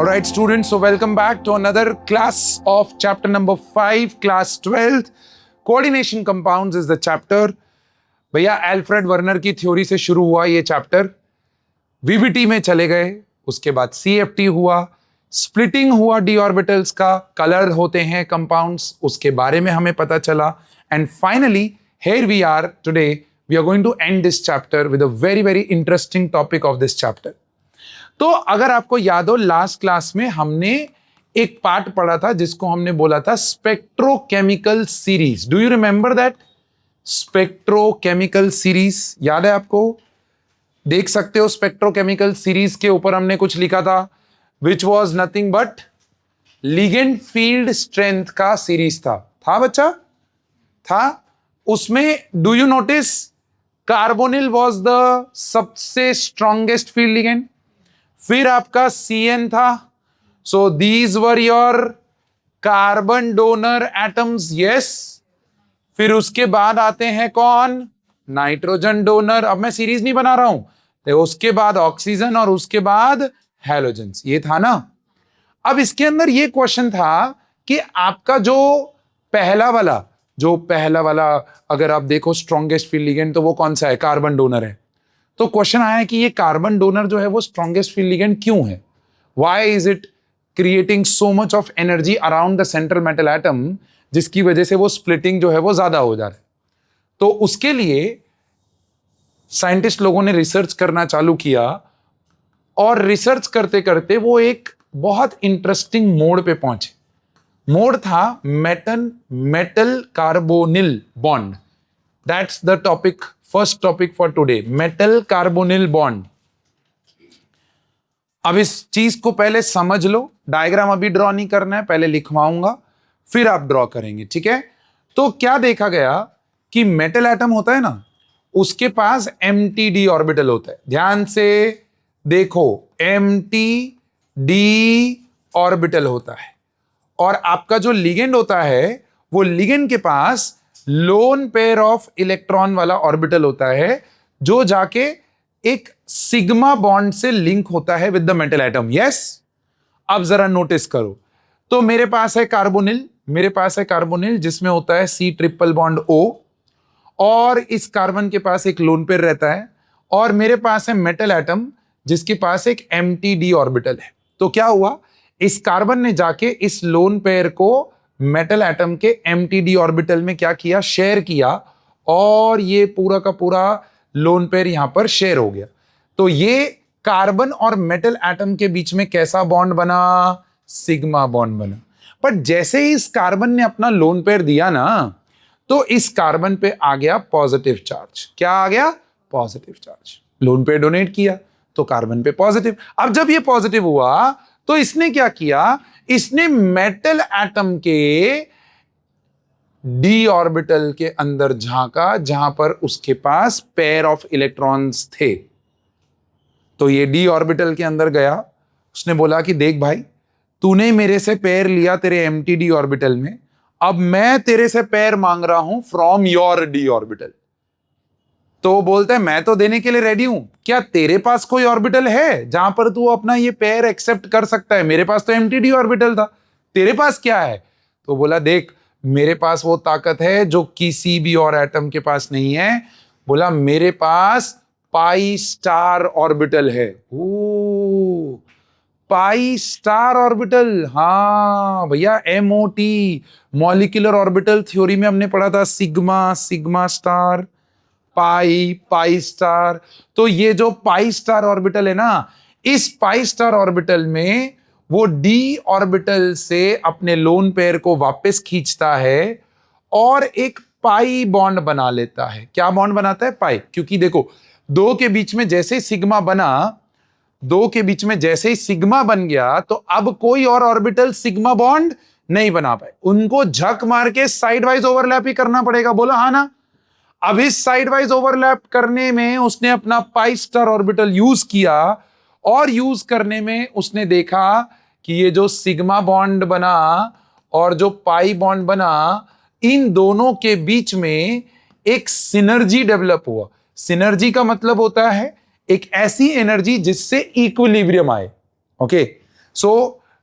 All right, students, so welcome back to another class of chapter number 5, class 12th. Coordination compounds is the chapter. भैया Alfred Werner की theory से शुरू हुआ ये chapter, VBT में चले गए, उसके बाद सीएफटी हुआ, स्प्लिटिंग हुआ डी ऑर्बिटल्स का, कलर होते हैं कंपाउंड्स, उसके बारे में हमें पता चला, and finally here we are today. We are going to end this chapter with a very very interesting topic of this chapter. तो अगर आपको याद हो, लास्ट क्लास में हमने एक पार्ट पढ़ा था जिसको हमने बोला था spectrochemical series. Do you remember that? Spectrochemical series याद है आपको? देख सकते हो स्पेक्ट्रोकेमिकल सीरीज के ऊपर हमने कुछ लिखा था, which was nothing but ligand field strength का सीरीज था बच्चा? था. उसमें do you notice carbonyl was the सबसे स्ट्रॉन्गेस्ट फील्ड लिगेंड. फिर आपका CN था. So these were your carbon donor atoms. Yes. फिर उसके बाद आते हैं कौन? Nitrogen donor. अब मैं सीरीज नहीं बना रहा हूं, तो उसके बाद ऑक्सीजन और उसके बाद हैलोजेंस. ये था ना. अब इसके अंदर ये क्वेश्चन था कि आपका जो पहला वाला अगर आप देखो स्ट्रॉन्गेस्ट फील्ड लिगेंड, तो वो कौन सा है? कार्बन डोनर है. तो क्वेश्चन आया है कि ये कार्बन डोनर जो है वो स्ट्रॉन्गेस्ट फील्ड लिगेंड क्यों है? Why is it creating so much of energy around the central metal atom, जिसकी वजह से वो स्प्लिटिंग जो है वो ज्यादा हो जा रहा है. तो उसके लिए साइंटिस्ट लोगों ने रिसर्च करना चालू किया, और रिसर्च करते करते वो एक बहुत इंटरेस्टिंग मोड पे पहुंचे. मोड था metal carbonyl bond. That's the topic, first topic for today, metal carbonyl bond. अब इस चीज को पहले समझ लो. डायग्राम अभी ड्रॉ नहीं करना है, पहले लिखवाऊंगा फिर आप ड्रॉ करेंगे, ठीक है? तो क्या देखा गया कि मेटल एटम होता है ना, उसके पास MTD ऑर्बिटल होता है. ध्यान से देखो, MTD ऑर्बिटल होता है. और आपका जो लिगेंड होता है, वो लिगेंड के पास लोन पेयर ऑफ इलेक्ट्रॉन वाला ऑर्बिटल होता है, जो जाके एक सिग्मा बॉन्ड से लिंक होता है with the metal atom. Yes. अब जरा नोटिस करो. तो मेरे पास है कार्बोनिल जिसमें होता है C ट्रिपल बॉन्ड O, और इस कार्बन के पास एक लोन पेयर रहता है, और मेरे पास है मेटल एटम जिसके पास एक MTD ऑर्बिटल है. तो क्या हुआ, इस कार्बन ने जाके इस लोन पेयर को मेटल एटम के MTD ऑर्बिटल में क्या किया? शेयर किया, और ये पूरा का पूरा लोन पेयर यहां पर शेयर हो गया. तो ये कार्बन और मेटल एटम के बीच में कैसा बॉन्ड बना? सिग्मा बॉन्ड बना. पर जैसे ही इस कार्बन ने अपना लोन पेयर दिया ना, तो इस कार्बन पे आ गया पॉजिटिव चार्ज. क्या आ गया? Positive charge. Lone pair donate किया तो कार्बन पे पॉजिटिव. अब जब ये पॉजिटिव हुआ तो इसने क्या किया? इसने मेटल एटम के डी ऑर्बिटल के अंदर झांका, जहां पर उसके पास पेयर ऑफ इलेक्ट्रॉन्स थे. तो ये डी ऑर्बिटल के अंदर गया, उसने बोला कि देख भाई, तूने मेरे से पेयर लिया तेरे MTD ऑर्बिटल में, अब मैं तेरे से पेयर मांग रहा हूं फ्रॉम योर डी ऑर्बिटल. तो वो बोलता है मैं तो देने के लिए रेडी हूं, क्या तेरे पास कोई ऑर्बिटल है जहां पर तू अपना ये पेयर एक्सेप्ट कर सकता है? मेरे पास तो MTD ऑर्बिटल था, तेरे पास क्या है? तो बोला देख, मेरे पास वो ताकत है जो किसी भी और एटम के पास नहीं है. बोला मेरे पास पाई स्टार ऑर्बिटल है. ओ, पाई स्टार ऑर्बिटल. हाँ भैया, MOT, मॉलिक्यूलर ऑर्बिटल थ्योरी में हमने पढ़ा था, सिग्मा स्टार, पाई स्टार. तो ये जो पाई स्टार ऑर्बिटल है ना, इस पाई स्टार ऑर्बिटल में वो डी ऑर्बिटल से अपने लोन पेयर को वापस खींचता है और एक पाई बॉन्ड बना लेता है. क्या बॉन्ड बनाता है? पाई. क्योंकि देखो, दो के बीच में जैसे सिग्मा बन गया, तो अब कोई और ऑर्बिटल सिग्मा बॉन्ड नहीं बना पाए. उनको झक मार के साइड वाइज ओवरलैप ही करना पड़ेगा. बोला हाँ ना. अब इस साइड वाइज ओवरलैप करने में उसने अपना पाई स्टार ऑर्बिटल यूज किया, और यूज करने में उसने देखा कि ये जो सिग्मा बॉन्ड बना और जो पाई बॉन्ड बना, इन दोनों के बीच में एक सिनर्जी डेवलप हुआ. सिनर्जी का मतलब होता है एक ऐसी एनर्जी जिससे इक्विलिब्रियम आए. Okay, So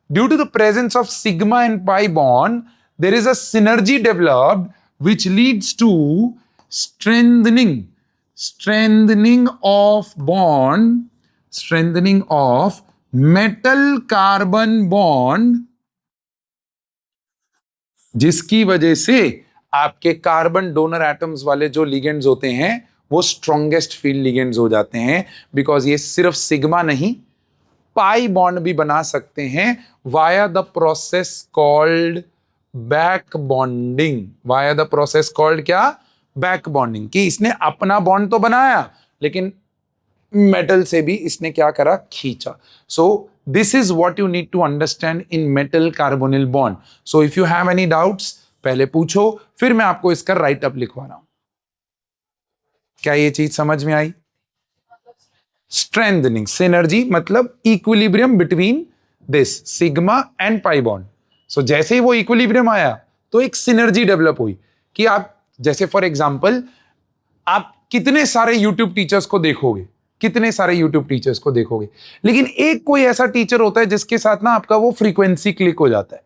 due to the presence of sigma and pi bond, there is a synergy developed which leads to strengthening of bond, strengthening of metal carbon bond, जिसकी वजह से आपके कार्बन डोनर एटम्स वाले जो ligands होते हैं वो strongest field ligands हो जाते हैं, बिकॉज ये सिर्फ सिग्मा नहीं पाई बॉन्ड भी बना सकते हैं via the process called back bonding. Via the process called क्या? Back bonding. कि इसने अपना बॉन्ड तो बनाया लेकिन मेटल से भी इसने क्या करा? खींचा। So this is what you need to understand in metal carbonyl bond. So if you have any doubts पहले पूछो, फिर मैं आपको इसका राइट अप लिखवा रहा हूं। क्या ये चीज समझ में आई? स्ट्रेंथनिंग, सिनर्जी मतलब equilibrium between this sigma and pi bond. So जैसे ही वो इक्विलिब्रियम आया तो एक सिनर्जी डेवलप हुई कि आप जैसे फॉर एग्जांपल आप कितने सारे यूट्यूब टीचर्स को देखोगे, कितने सारे यूट्यूब टीचर्स को देखोगे, लेकिन एक कोई ऐसा टीचर होता है जिसके साथ ना आपका वो फ्रीक्वेंसी क्लिक हो जाता है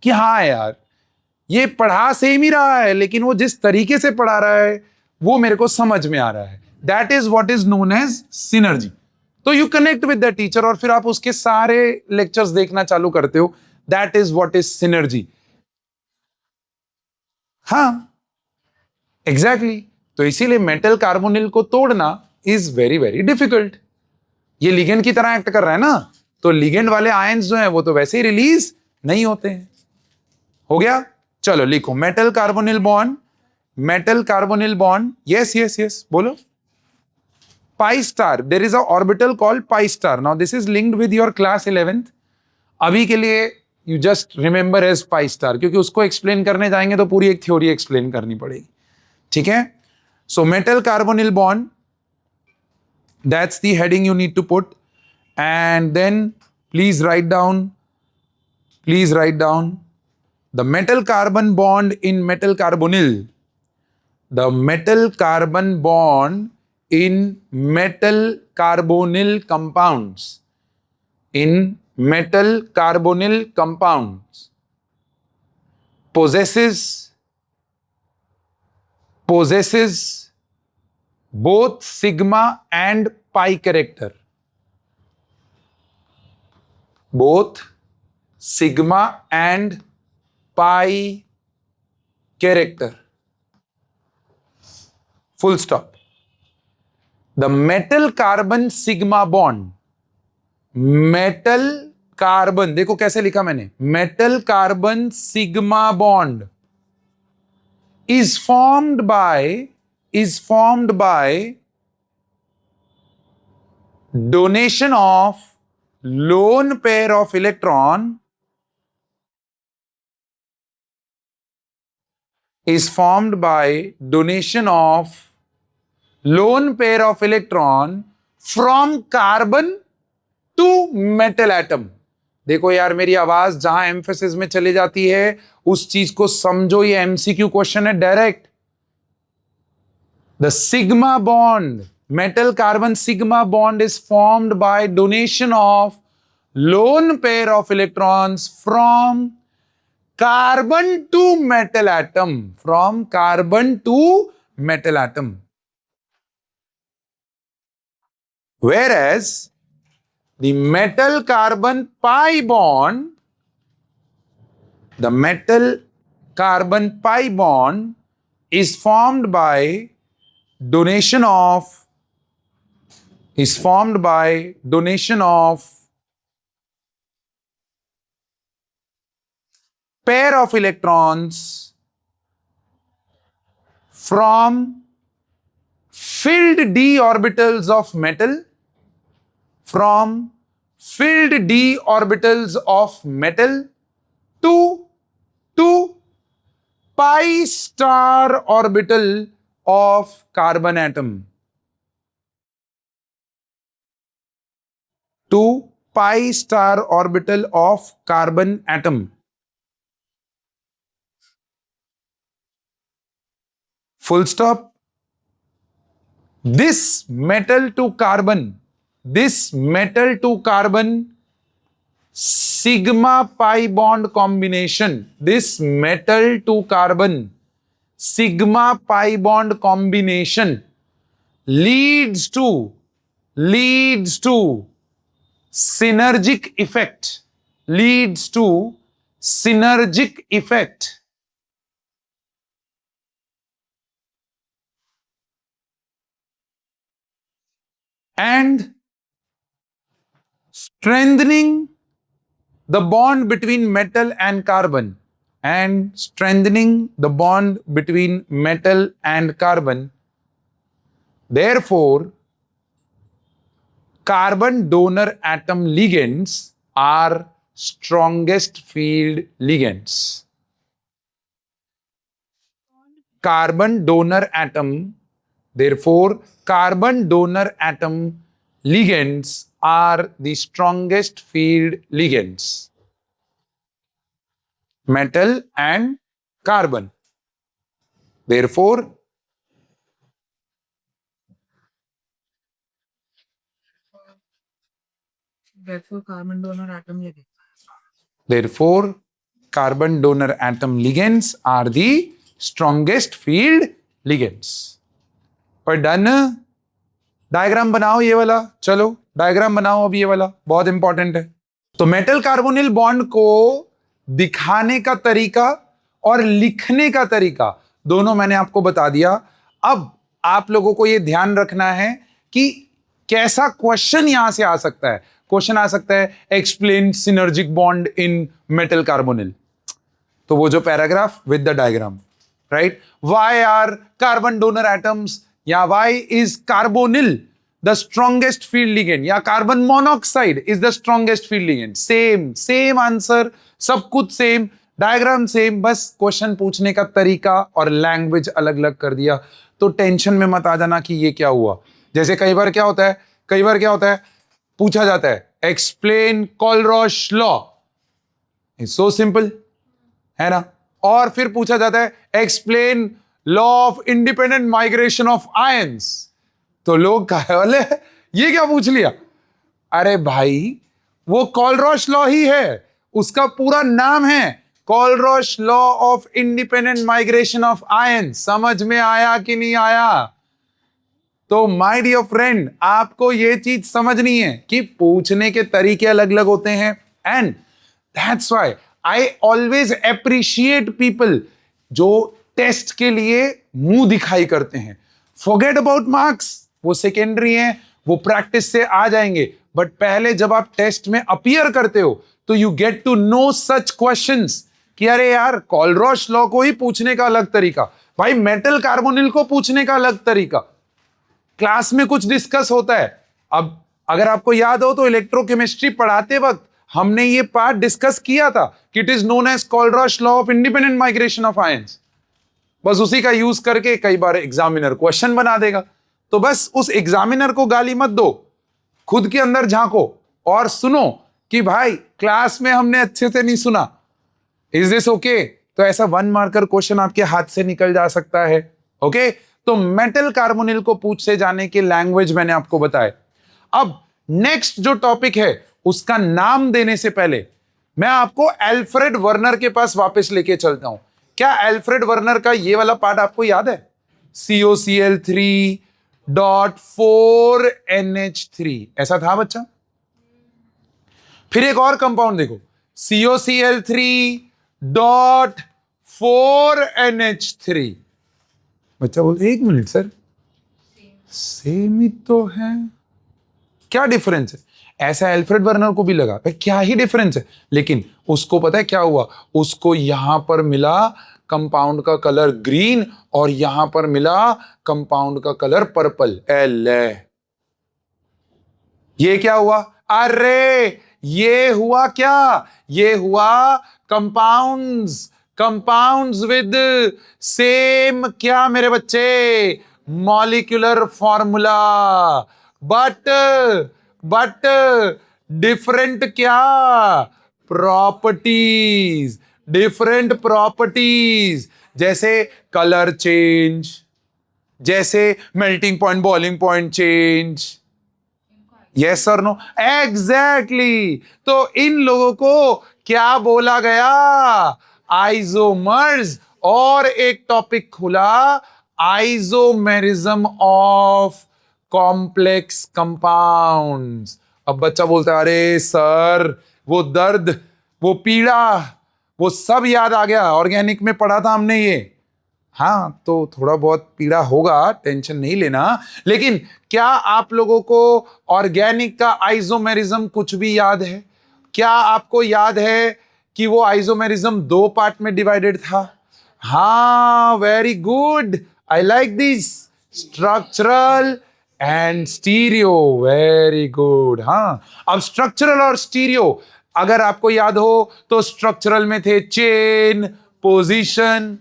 कि हाँ यार ये पढ़ा सेम ही रहा है लेकिन वो जिस तरीके से पढ़ा रहा है वो मेरे को समझ में आ रहा है। That is what is known as synergy. तो you connect with the teacher और फिर आप उसके सारे लेक्चर्स देखना चालू करते हो। That is what is synergy. हाँ एग्जैक्टली। तो इसीलिए मेटल कार्बोनिल को तोड़ना इज वेरी वेरी डिफिकल्ट। ये लिगेंड की तरह एक्ट कर रहा है ना, तो लिगेंड वाले आयंस जो हैं वो तो वैसे ही रिलीज नहीं होते हैं। हो गया? चलो लिखो metal carbonyl bond, metal carbonyl bond. Yes yes yes बोलो। pi star, there is a orbital called pi star. Now this is linked with your class 11th. अभी के लिए you just remember as pi star, क्योंकि उसको explain करने जाएंगे तो पूरी एक थ्योरी एक्सप्लेन करनी पड़ेगी। ठीक है? So metal carbonyl bond, that's the heading you need to put, and then please write down the metal carbon bond in metal carbonyl, the metal carbon bond in metal carbonyl compounds, in metal carbonyl compounds possesses both sigma and pi character, both sigma and pi character, full stop. The metal carbon sigma bond, metal carbon, देखो कैसे लिखा मैंने, metal carbon sigma bond is formed by donation of lone pair of electron, is formed by donation of lone pair of electron from carbon to metal atom। देखो यार मेरी आवाज जहां emphasis में चली जाती है उस चीज को समझो, ये एमसीक्यू क्वेश्चन है direct. The sigma bond, metal carbon sigma bond is formed by donation of lone pair of electrons from carbon to metal atom, from carbon to metal atom. Whereas the metal carbon pi bond, the metal carbon pi bond is formed by donation of pair of electrons from filled d orbitals of metal, from filled d orbitals of metal to pi star orbital of carbon atom, to pi star orbital of carbon atom। Full stop। This metal to carbon sigma pi bond combination, this metal to carbon sigma pi bond combination leads to synergic effect, leads to synergic effect, and strengthening the bond between metal and carbon, and strengthening the bond between metal and carbon. Therefore, carbon donor atom ligands are strongest field ligands. Carbon donor atom, therefore carbon donor atom ligands are the strongest field ligands. Metal and carbon. Therefore carbon donor atom ligands are the strongest field ligands. पर done, diagram बनाओ ये वाला, चलो diagram बनाओ अब ये वाला, बहुत इंपॉर्टेंट है। तो मेटल कार्बोनिल बॉन्ड को दिखाने का तरीका और लिखने का तरीका दोनों मैंने आपको बता दिया। अब आप लोगों को यह ध्यान रखना है कि कैसा क्वेश्चन यहां से आ सकता है। क्वेश्चन आ सकता है explain synergic bond in metal carbonyl, तो वो जो paragraph with the diagram, right. Why are carbon donor atoms, या why is carbonyl the strongest field ligand, या carbon monoxide is the strongest field ligand. Same answer, सब कुछ same, diagram same, बस question पूछने का तरीका और लैंग्वेज अलग अलग कर दिया। तो टेंशन में मत आ जाना कि ये क्या हुआ। जैसे कई बार क्या होता है, पूछा जाता है explain Kohlrausch law, it's so simple, है ना। और फिर पूछा जाता है explain law of independent migration of ions, तो लोग कहे बोले ये क्या पूछ लिया। अरे भाई वो कोलरॉश लॉ ही है, उसका पूरा नाम है Kohlrausch law of independent migration of ions. समझ में आया कि नहीं आया। तो माय डियर फ्रेंड, आपको यह चीज समझनी है कि पूछने के तरीके अलग अलग होते हैं, and that's why I always appreciate people जो टेस्ट के लिए मुंह दिखाई करते हैं। फॉरगेट अबाउट मार्क्स, वो सेकेंडरी हैं, वो प्रैक्टिस से आ जाएंगे, बट पहले जब आप टेस्ट में अपीयर करते हो तो you get to know such questions कि अरे यार कोलरॉश लॉ को ही पूछने का अलग तरीका, भाई मेटल कार्बोनिल को पूछने का अलग तरीका। क्लास में कुछ डिस्कस होता है। अब अगर आपको याद हो तो इलेक्ट्रोकेमिस्ट्री पढ़ाते वक्त हमने ये पार्ट डिस्कस किया था कि it is known as Kohlrausch law of independent migration of ions. बस उसी का यूज करके कई बार एग्जामिनर क्वेश्चन बना देगा, तो बस उस एग्जामिनर को गाली मत दो, खुद के अंदर झांको और सुनो कि भाई क्लास में हमने अच्छे से नहीं सुना, इज दिस ओके। तो ऐसा 1 मार्कर क्वेश्चन आपके हाथ से निकल जा सकता है। ओके, तो मेटल कार्बोनिल को पूछे जाने के लैंग्वेज मैंने आपको बताए। अब नेक्स्ट जो टॉपिक है उसका नाम देने से पहले मैं आपको अल्फ्रेड वर्नर के पास वापस लेके चलता हूं। क्या अल्फ्रेड वर्नर का ये वाला पार्ट आपको याद है? COCl3.4NH3 ऐसा था बच्चा। फिर एक और कंपाउंड देखो, COCl3.4NH3। बच्चा बोलते 1 मिनट सर, सेम ही तो है, क्या डिफरेंस है? ऐसा अल्फ्रेड वर्नर को भी लगा भाई क्या ही डिफरेंस है, लेकिन उसको पता है क्या हुआ, उसको यहां पर मिला कंपाउंड का कलर ग्रीन और यहां पर मिला कंपाउंड का कलर पर्पल। ये क्या हुआ? अरे ये हुआ क्या, ये हुआ कंपाउंड्स विद सेम क्या मेरे बच्चे, मॉलिक्यूलर फॉर्मूला, बट डिफरेंट क्या प्रॉपर्टीज, डिफरेंट प्रॉपर्टीज, जैसे कलर चेंज, जैसे melting point boiling point change, yes और नो? एग्जैक्टली। तो इन लोगों को क्या बोला गया? आइसोमर्स। और एक टॉपिक खुला, आइसोमेरिज्म ऑफ कॉम्प्लेक्स कंपाउंड्स। अब बच्चा बोलता है अरे सर वो दर्द, वो पीड़ा, वो सब याद आ गया, ऑर्गेनिक में पढ़ा था हमने ये। हाँ, तो थोड़ा बहुत पीड़ा होगा, टेंशन नहीं लेना। लेकिन क्या आप लोगों को ऑर्गेनिक का आइसोमेरिज्म कुछ भी याद है? क्या आपको याद है कि वो आइसोमेरिज्म दो पार्ट में डिवाइडेड था? हाँ, very good, I like this. Structural and stereo, very good. हाँ, अब स्ट्रक्चरल और स्टीरियो अगर आपको याद हो तो स्ट्रक्चरल में थे chain, position,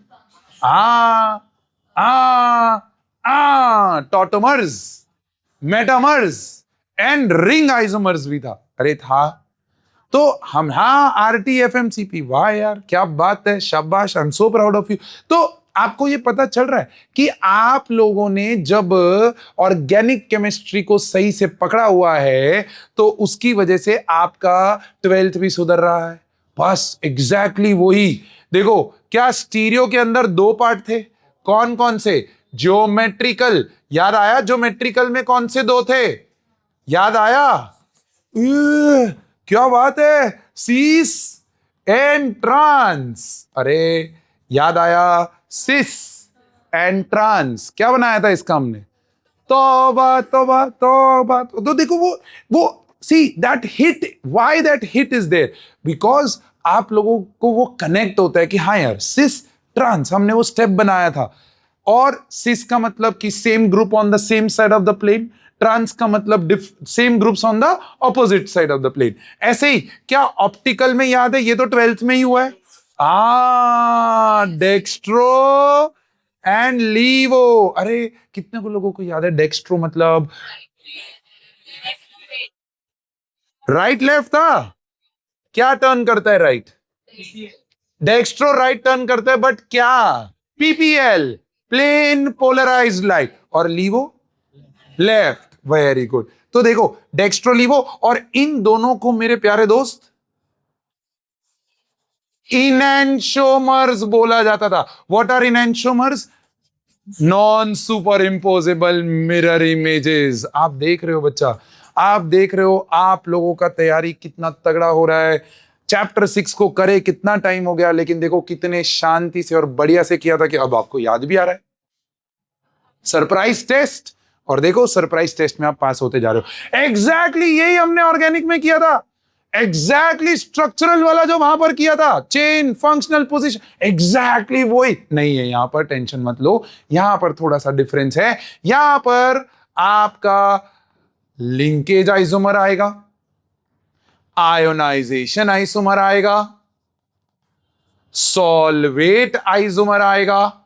tautomers, metamers and ring isomers भी था। अरे था। तो हम, हाँ, RTFMCP, वाह यार क्या बात है, शाबाश, I am so proud of you. तो आपको ये पता चल रहा है कि आप लोगों ने जब ऑर्गेनिक केमिस्ट्री को सही से पकड़ा हुआ है तो उसकी वजह से आपका 12th भी सुधर रहा है। बस एग्जैक्टली वही। देखो, क्या स्टीरियो के अंदर दो पार्ट थे? कौन कौन से? ज्योमेट्रिकल, याद आया? ज्योमेट्रिकल में कौन से दो थे? याद आया? क्या बात है, सीस एंड ट्रांस। अरे याद आया, सिस एंड ट्रांस। क्या बनाया था इसका हमने? तौबा तौबा तौबा। तो देखो वो see that hit, why that hit is there, because आप लोगों को वो कनेक्ट होता है कि हाँ यार, सिस ट्रांस हमने वो स्टेप बनाया था। और सिस का मतलब कि same group on the same side of the plane, trans का मतलब same groups on the opposite side of the plane. ऐसे ही क्या ऑप्टिकल में याद है? ये तो 12th में ही हुआ है। Dextro and laevo. अरे कितने को लोगों को याद है डेक्स्ट्रो मतलब? राइट लेफ्ट था। क्या टर्न करता है राइट? डेक्स्ट्रो राइट टर्न करता है, बट क्या? PPL, plane polarised light. और लीवो लेफ्ट। Very good. तो देखो, डेक्स्ट्रो लीवो, और इन दोनों को मेरे प्यारे दोस्त इनैंशोमर्स बोला जाता था। What are enantiomers? Non superimposable mirror images. आप देख रहे हो बच्चा, आप देख रहे हो आप लोगों का तैयारी कितना तगड़ा हो रहा है। चैप्टर 6 को करे कितना टाइम हो गया, लेकिन देखो कितने शांति से और बढ़िया से किया था कि अब आपको याद भी आ रहा है। सरप्राइज टेस्ट, और देखो सरप्राइज टेस्ट में आप पास होते जा रहे हो। एग्जैक्टली यही हमने ऑर्गेनिक में किया था। एग्जैक्टली स्ट्रक्चरल वाला जो वहां पर किया था, चेन, फंक्शनल पोजीशन, एग्जैक्टली वही नहीं है यहां पर। टेंशन मत लो, यहां पर थोड़ा सा डिफरेंस है। यहां पर आपका लिंकेज आइसोमर आएगा, आयोनाइजेशन आइसोमर आएगा, सॉल्वेट आइसोमर आएगा,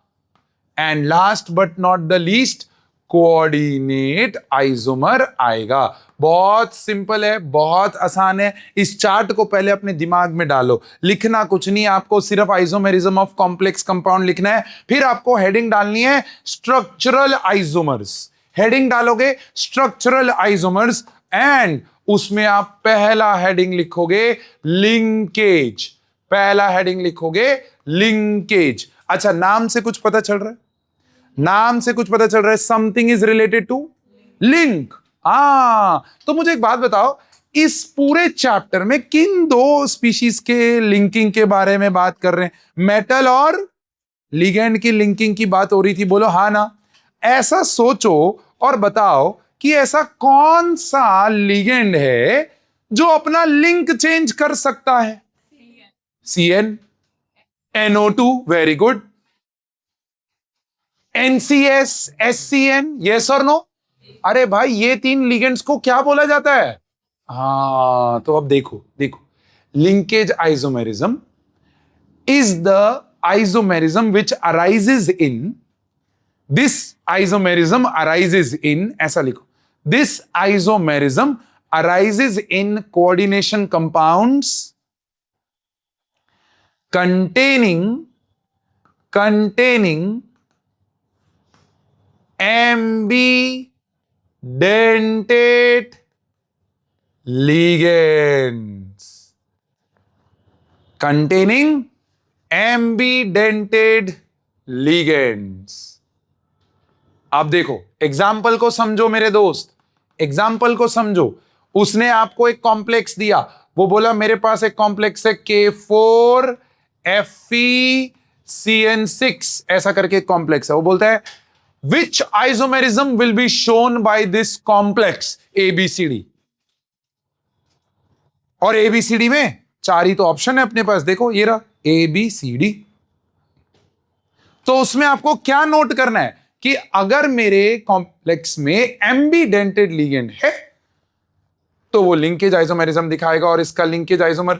and last but not the least coordinate isomer आएगा। बहुत सिंपल है, बहुत आसान है। इस चार्ट को पहले अपने दिमाग में डालो, लिखना कुछ नहीं आपको, सिर्फ आइसोमेरिज्म ऑफ कॉम्प्लेक्स कंपाउंड लिखना है। फिर आपको हेडिंग डालनी है स्ट्रक्चरल आइसोमर्स। हेडिंग डालोगे स्ट्रक्चरल आइसोमर्स, एंड उसमें आप पहला हेडिंग लिखोगे लिंकेज। पहला हेडिंग लिखोगे लिंकेज। अच्छा, नाम से कुछ पता चल रहा है? नाम से कुछ पता चल रहा है, something is related to link. तो मुझे एक बात बताओ, इस पूरे चैप्टर में किन दो स्पीशीज के लिंकिंग के बारे में बात कर रहे हैं? मेटल और लिगेंड की लिंकिंग की बात हो रही थी, बोलो हाँ ना? ऐसा सोचो और बताओ कि ऐसा कौन सा लिगेंड है जो अपना लिंक चेंज कर सकता है? CN, NO2, very good. NCS, SCN, yes और नो? अरे भाई, ये तीन लिगेंड्स को क्या बोला जाता है? हाँ, तो अब देखो देखो, linkage isomerism is the isomerism which arises in, this isomerism arises in, ऐसा लिखो, this isomerism arises in coordination compounds containing ambidentate ligands containing ambidentate ligands। अब देखो एग्जाम्पल को समझो मेरे दोस्त, एग्जाम्पल को समझो। उसने आपको एक कॉम्प्लेक्स दिया, वो बोला मेरे पास एक कॉम्प्लेक्स है K4FeCN6 ऐसा करके एक कॉम्प्लेक्स है। वो बोलता है which isomerism will be shown by this complex ABCD। और ABCD में 4 ही तो ऑप्शन है अपने पास, देखो ये रहा ABCD। तो उसमें आपको क्या नोट करना है कि अगर मेरे कॉम्प्लेक्स में एम्बीडेंटेड लिगेंड है तो वो लिंकेज आइसोमेरिज्म दिखाएगा। और इसका लिंकेज आइसोमर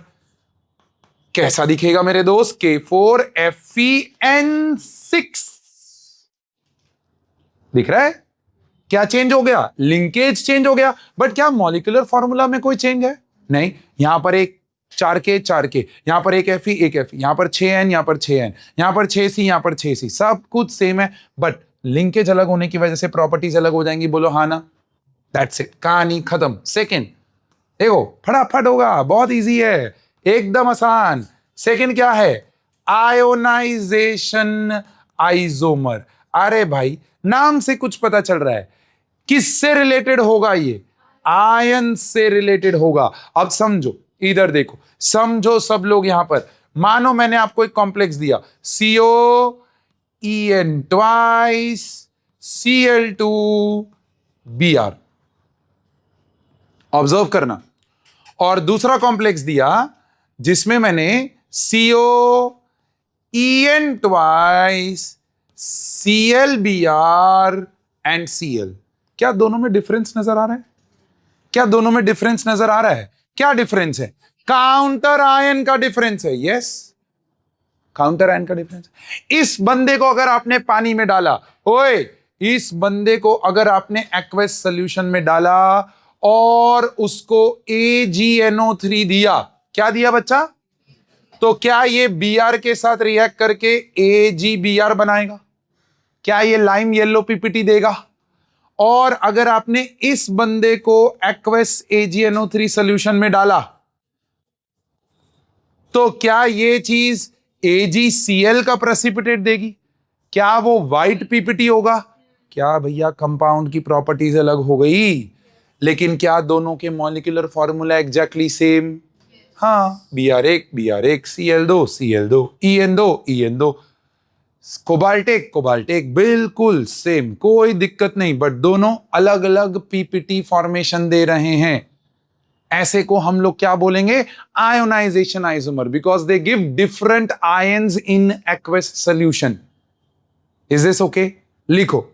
कैसा दिखेगा मेरे दोस्त? K4FeN6 दिख रहा है? क्या चेंज हो गया? लिंकेज चेंज हो गया, बट क्या मॉलिक्यूलर फॉर्मूला में कोई चेंज है? नहीं। यहां पर एक 4K, यहां पर एक Fe, यहां पर 6N, यहां पर 6N, यहां पर 6C, यहां पर 6C, सब कुछ सेम है, बट लिंकेज अलग होने की वजह से प्रॉपर्टीज अलग हो जाएंगी। बोलो हाँ ना? दैट्स इट, कहानी खत्म। सेकंड देखो, फटाफट होगा, बहुत इजी है, एकदम आसान। सेकंड क्या है? Ionisation isomer. अरे भाई नाम से कुछ पता चल रहा है, किससे रिलेटेड होगा ये? आयन से रिलेटेड होगा। अब समझो, इधर देखो, समझो सब लोग यहां पर। मानो मैंने आपको एक कॉम्प्लेक्स दिया COEN ट्वाइस Cl2Br, ऑब्जर्व करना। और दूसरा कॉम्प्लेक्स दिया जिसमें मैंने COEN twice ClBr and Cl। क्या दोनों में डिफरेंस नजर आ रहा है? क्या दोनों में डिफरेंस नजर आ रहा है? क्या डिफरेंस है? काउंटर आयन का डिफरेंस है। यस, काउंटर आयन का डिफरेंस। इस बंदे को अगर आपने पानी में डाला, ओए इस बंदे को अगर आपने एक्वस सॉल्यूशन में डाला और उसको AgNO3 दिया, क्या दिया बच्चा? तो क्या ये Br के साथ रिएक्ट करके AgBr बनाएगा? क्या ये लाइम येलो PPT देगा? और अगर आपने इस बंदे को एक्वस AgNO3 सॉल्यूशन में डाला तो क्या ये चीज AgCl का प्रेसिपिटेट देगी? क्या वो व्हाइट PPT होगा? क्या भैया कंपाउंड की प्रॉपर्टीज अलग हो गई, लेकिन क्या दोनों के मॉलिक्यूलर फॉर्मूला एग्जैक्टली सेम? हाँ, Br1 Cl2 Cl2 En2 En2, cobaltic बिल्कुल सेम, कोई दिक्कत नहीं, बट दोनों अलग अलग PPT फॉर्मेशन दे रहे हैं। ऐसे को हम लोग क्या बोलेंगे? Ionisation isomer, because they give different ions in aqueous solution. Is this okay? लिखो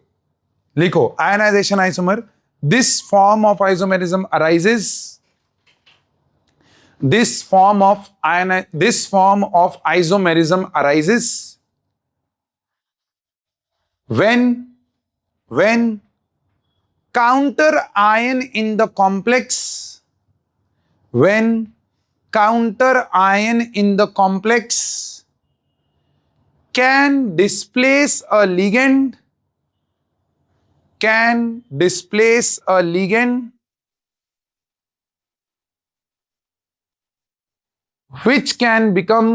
ionisation isomer, this form of isomerism arises, this form of isomerism arises when counter ion in the complex can displace a ligand which can become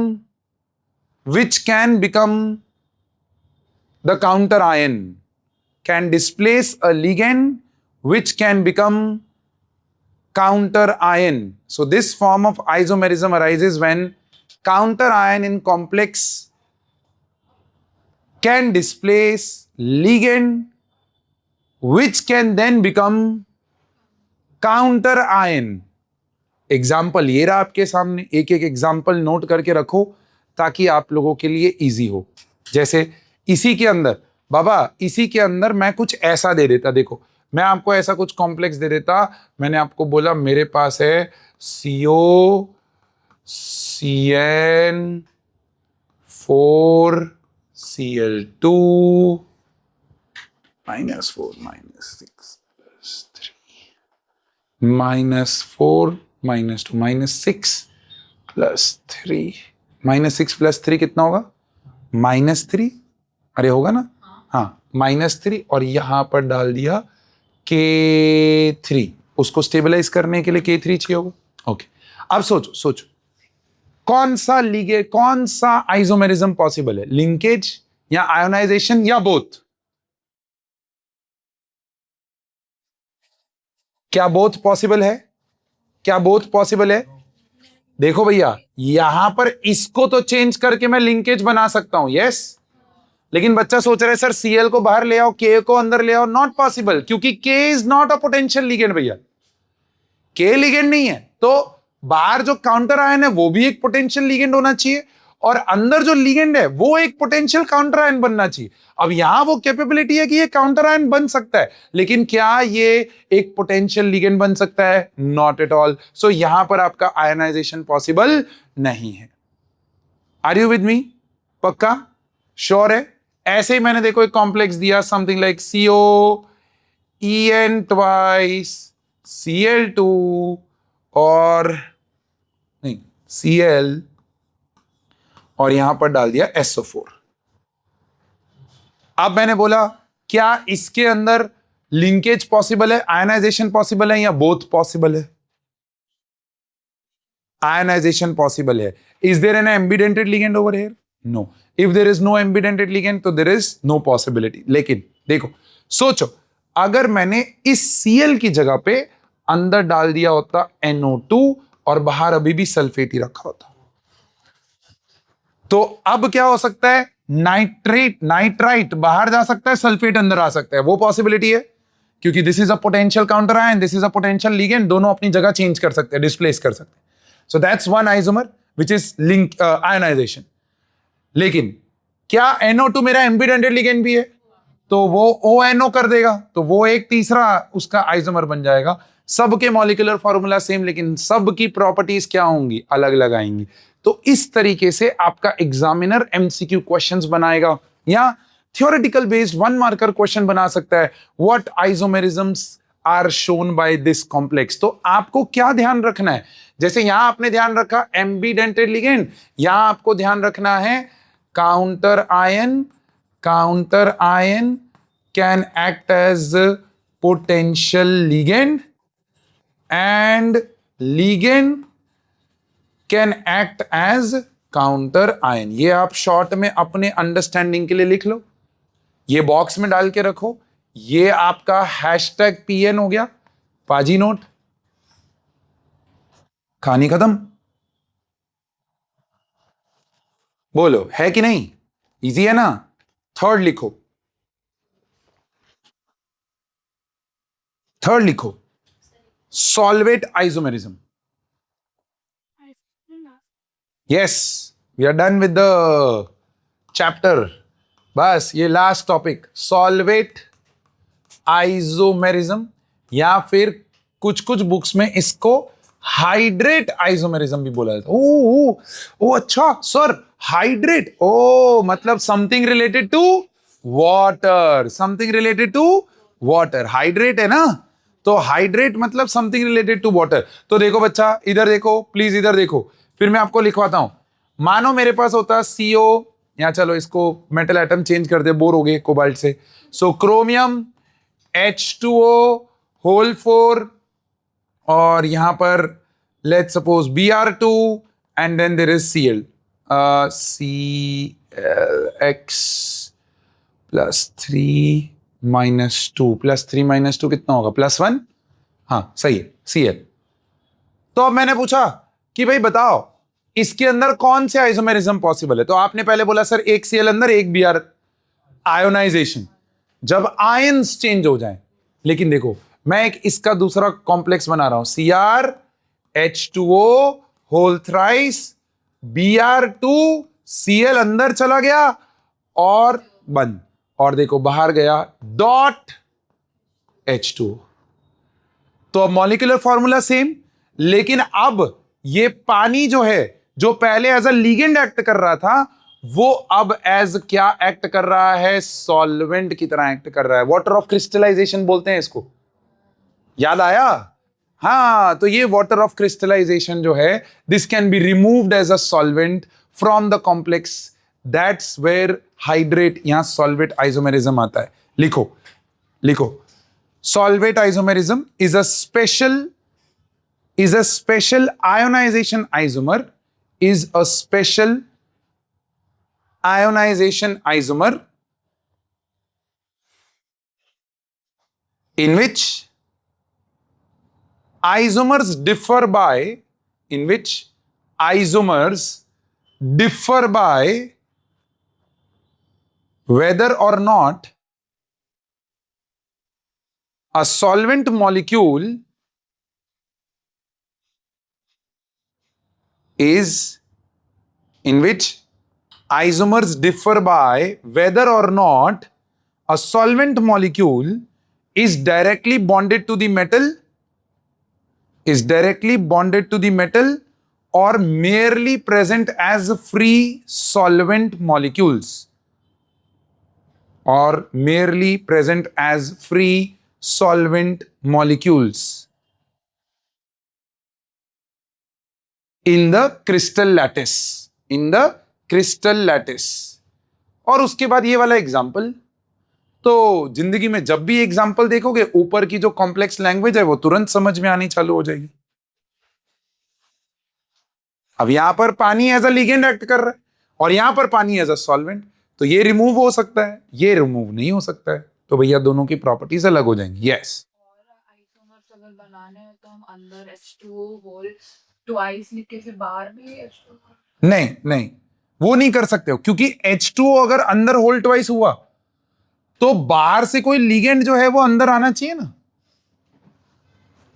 the counter ion, can displace a ligand which can become counter ion. So this form of isomerism arises when counter ion in complex can displace ligand which can then become counter ion. Example ये रहा आपके सामने, एक एक example note करके रखो ताकि आप लोगों के लिए इजी हो। जैसे इसी के अंदर मैं कुछ ऐसा दे देता, देखो मैं आपको ऐसा कुछ कॉम्प्लेक्स दे देता, मैंने आपको बोला मेरे पास है COCN4Cl2 -4 -6 + 3 कितना होगा? -3। अरे होगा ना? हाँ, -3, और यहां पर डाल दिया K3। उसको स्टेबलाइज करने के लिए K3 चाहिए होगा। ओके, अब सोचो सोचो, कौन सा आइसोमेरिज्म पॉसिबल है, लिंकेज या आयोनाइजेशन या बोथ? क्या बोथ पॉसिबल है? क्या बोथ पॉसिबल है? देखो भैया, यहां पर इसको तो चेंज करके मैं लिंकेज बना सकता हूं, यस, लेकिन बच्चा सोच रहा है सर Cl को बाहर ले आओ, K को अंदर ले आओ, नॉट पॉसिबल, क्योंकि K is not a potential ligand भैया, K लिगेंड नहीं है। तो बाहर जो काउंटर आयन है वो भी एक पोटेंशियल लिगेंड होना चाहिए, और अंदर जो लिगेंड है वो एक पोटेंशियल काउंटर आयन बनना चाहिए। अब यहां वो कैपेबिलिटी है कि ये काउंटर आयन बन सकता है, लेकिन क्या ये एक पोटेंशियल लिगेंड बन सकता है? Not at all. सो यहां पर आपका आयनाइजेशन पॉसिबल नहीं है। Are you with me? पक्का? श्योर है? ऐसे ही मैंने देखो एक कॉम्प्लेक्स दिया, something like COEN twice Cl2 और नहीं Cl, और यहां पर डाल दिया SO4। अब मैंने बोला क्या इसके अंदर लिंकेज पॉसिबल है, आयनाइजेशन पॉसिबल है, या बोथ पॉसिबल है? आयनाइजेशन पॉसिबल है। Is there an ambidentate ligand over here? No. If there is no ambidentate ligand तो देयर इज नो पॉसिबिलिटी। लेकिन देखो, सोचो, अगर मैंने इस Cl की जगह पे अंदर डाल दिया होता NO2 और बाहर अभी भी सल्फेट ही रखा होता, तो अब क्या हो सकता है? नाइट्राइट बाहर जा सकता है, सल्फेट अंदर आ सकता है, वो पॉसिबिलिटी है, क्योंकि this is a potential counter ion, this is a potential ligand, दोनों अपनी जगह चेंज कर सकते हैं, डिस्प्लेस कर सकते हैं। So that's one isomer which is link ionisation. लेकिन क्या NO2 मेरा एम्बिडेंटेड लिगेंड भी है? तो वो ONO कर देगा, तो वो एक तीसरा उसका आइसोमर बन जाएगा। सबके मॉलिक्यूलर फॉर्मूला सेम, लेकिन सबकी प्रॉपर्टीज क्या होंगी? अलग अलग आएंगी। तो इस तरीके से आपका एग्जामिनर MCQ क्वेश्चंस बनाएगा, या थियोरेटिकल बेस्ड 1 मार्कर क्वेश्चन बना सकता है, what isomerisms are shown by this complex. तो आपको क्या ध्यान रखना है? जैसे यहां आपने ध्यान रखा एम्बिडेंटेड लिगेंड, यहां आपको ध्यान रखना है counter ion can act as potential ligand and ligand can act as counter ion। ये आप शॉर्ट में अपने अंडरस्टैंडिंग के लिए लिख लो, ये बॉक्स में डाल के रखो। ये आपका #PN हो गया, पाजी नोट, कहानी खत्म। बोलो है कि नहीं? इजी है ना? थर्ड लिखो, solvate isomerism. Yes, we are done with the chapter. बस ये लास्ट टॉपिक, सॉल्वेट आइसोमेरिज्म, या फिर कुछ कुछ बुक्स में इसको हाइड्रेट आइसोमेरिज्म भी बोला जाता है। ओ अच्छा सर, हाइड्रेट, ओ मतलब something related to water, hydrate है ना, तो हाइड्रेट मतलब समथिंग रिलेटेड टू वाटर। तो देखो बच्चा, इधर देखो प्लीज, इधर देखो, फिर मैं आपको लिखवाता हूं। मानो मेरे पास होता CO, या चलो इसको मेटल एटम चेंज कर दे, बोर हो गए कोबाल्ट से, सो क्रोमियम H2O होल 4, और यहां पर let's suppose Br2, and then there is Cl, ClX +3 -2, +3 -2 कितना होगा? +1। हाँ सही है, Cl। तो अब मैंने पूछा कि भाई बताओ इसके अंदर कौन से आइसोमेरिज्म पॉसिबल है, तो आपने पहले बोला सर एक Cl अंदर एक Br, आयोनाइजेशन, जब आयंस चेंज हो जाए। लेकिन देखो मैं एक इसका दूसरा कॉम्प्लेक्स बना रहा हूं, CrH2O whole thrice, Br2, Cl अंदर चला गया और बंद, और देखो बाहर गया डॉट H2O। तो अब मॉलिक्यूलर फॉर्मूला सेम, लेकिन अब ये पानी जो है, जो पहले एज अ लिगेंड एक्ट कर रहा था, वो अब एज क्या एक्ट कर रहा है? सॉल्वेंट की तरह एक्ट कर रहा है। वाटर ऑफ क्रिस्टलाइजेशन बोलते हैं इसको, याद आया? हाँ, तो ये वाटर ऑफ क्रिस्टलाइजेशन जो है, this can be removed as a solvent from the complex, that's where hydrate, यहां सॉल्वेट आइसोमेरिज्म आता है। लिखो लिखो, solvate isomerism is a special ionization isomer, is a special ionization isomer in which isomers differ by whether or not a solvent molecule is in which isomers differ by whether or not a solvent molecule is directly bonded to the metal, or merely present as free solvent molecules, in the crystal lattice. और उसके बाद ये वाला example, तो जिंदगी में जब भी एग्जाम्पल देखोगे ऊपर की जो कॉम्प्लेक्स लैंग्वेज है वो तुरंत समझ में आनी चालू हो जाएगी। अब यहां पर पानी एज अ लिगेंड एक्ट कर रहा है और यहां पर पानी एज अ सॉल्वेंट, तो ये रिमूव हो सकता है, ये रिमूव नहीं हो सकता है, तो भैया दोनों की प्रॉपर्टीज अलग हो जाएंगी। यस, आइसोमर्स अगर बनाने हैं तो हम अंदर H2O होल ट्वाइस लिख के फिर बाहर भी H2O। नहीं वो नहीं कर सकते हो, क्योंकि H2O अगर अंदर होल ट्वाइस हुआ तो बाहर से कोई लिगेंड जो है वो अंदर आना चाहिए ना।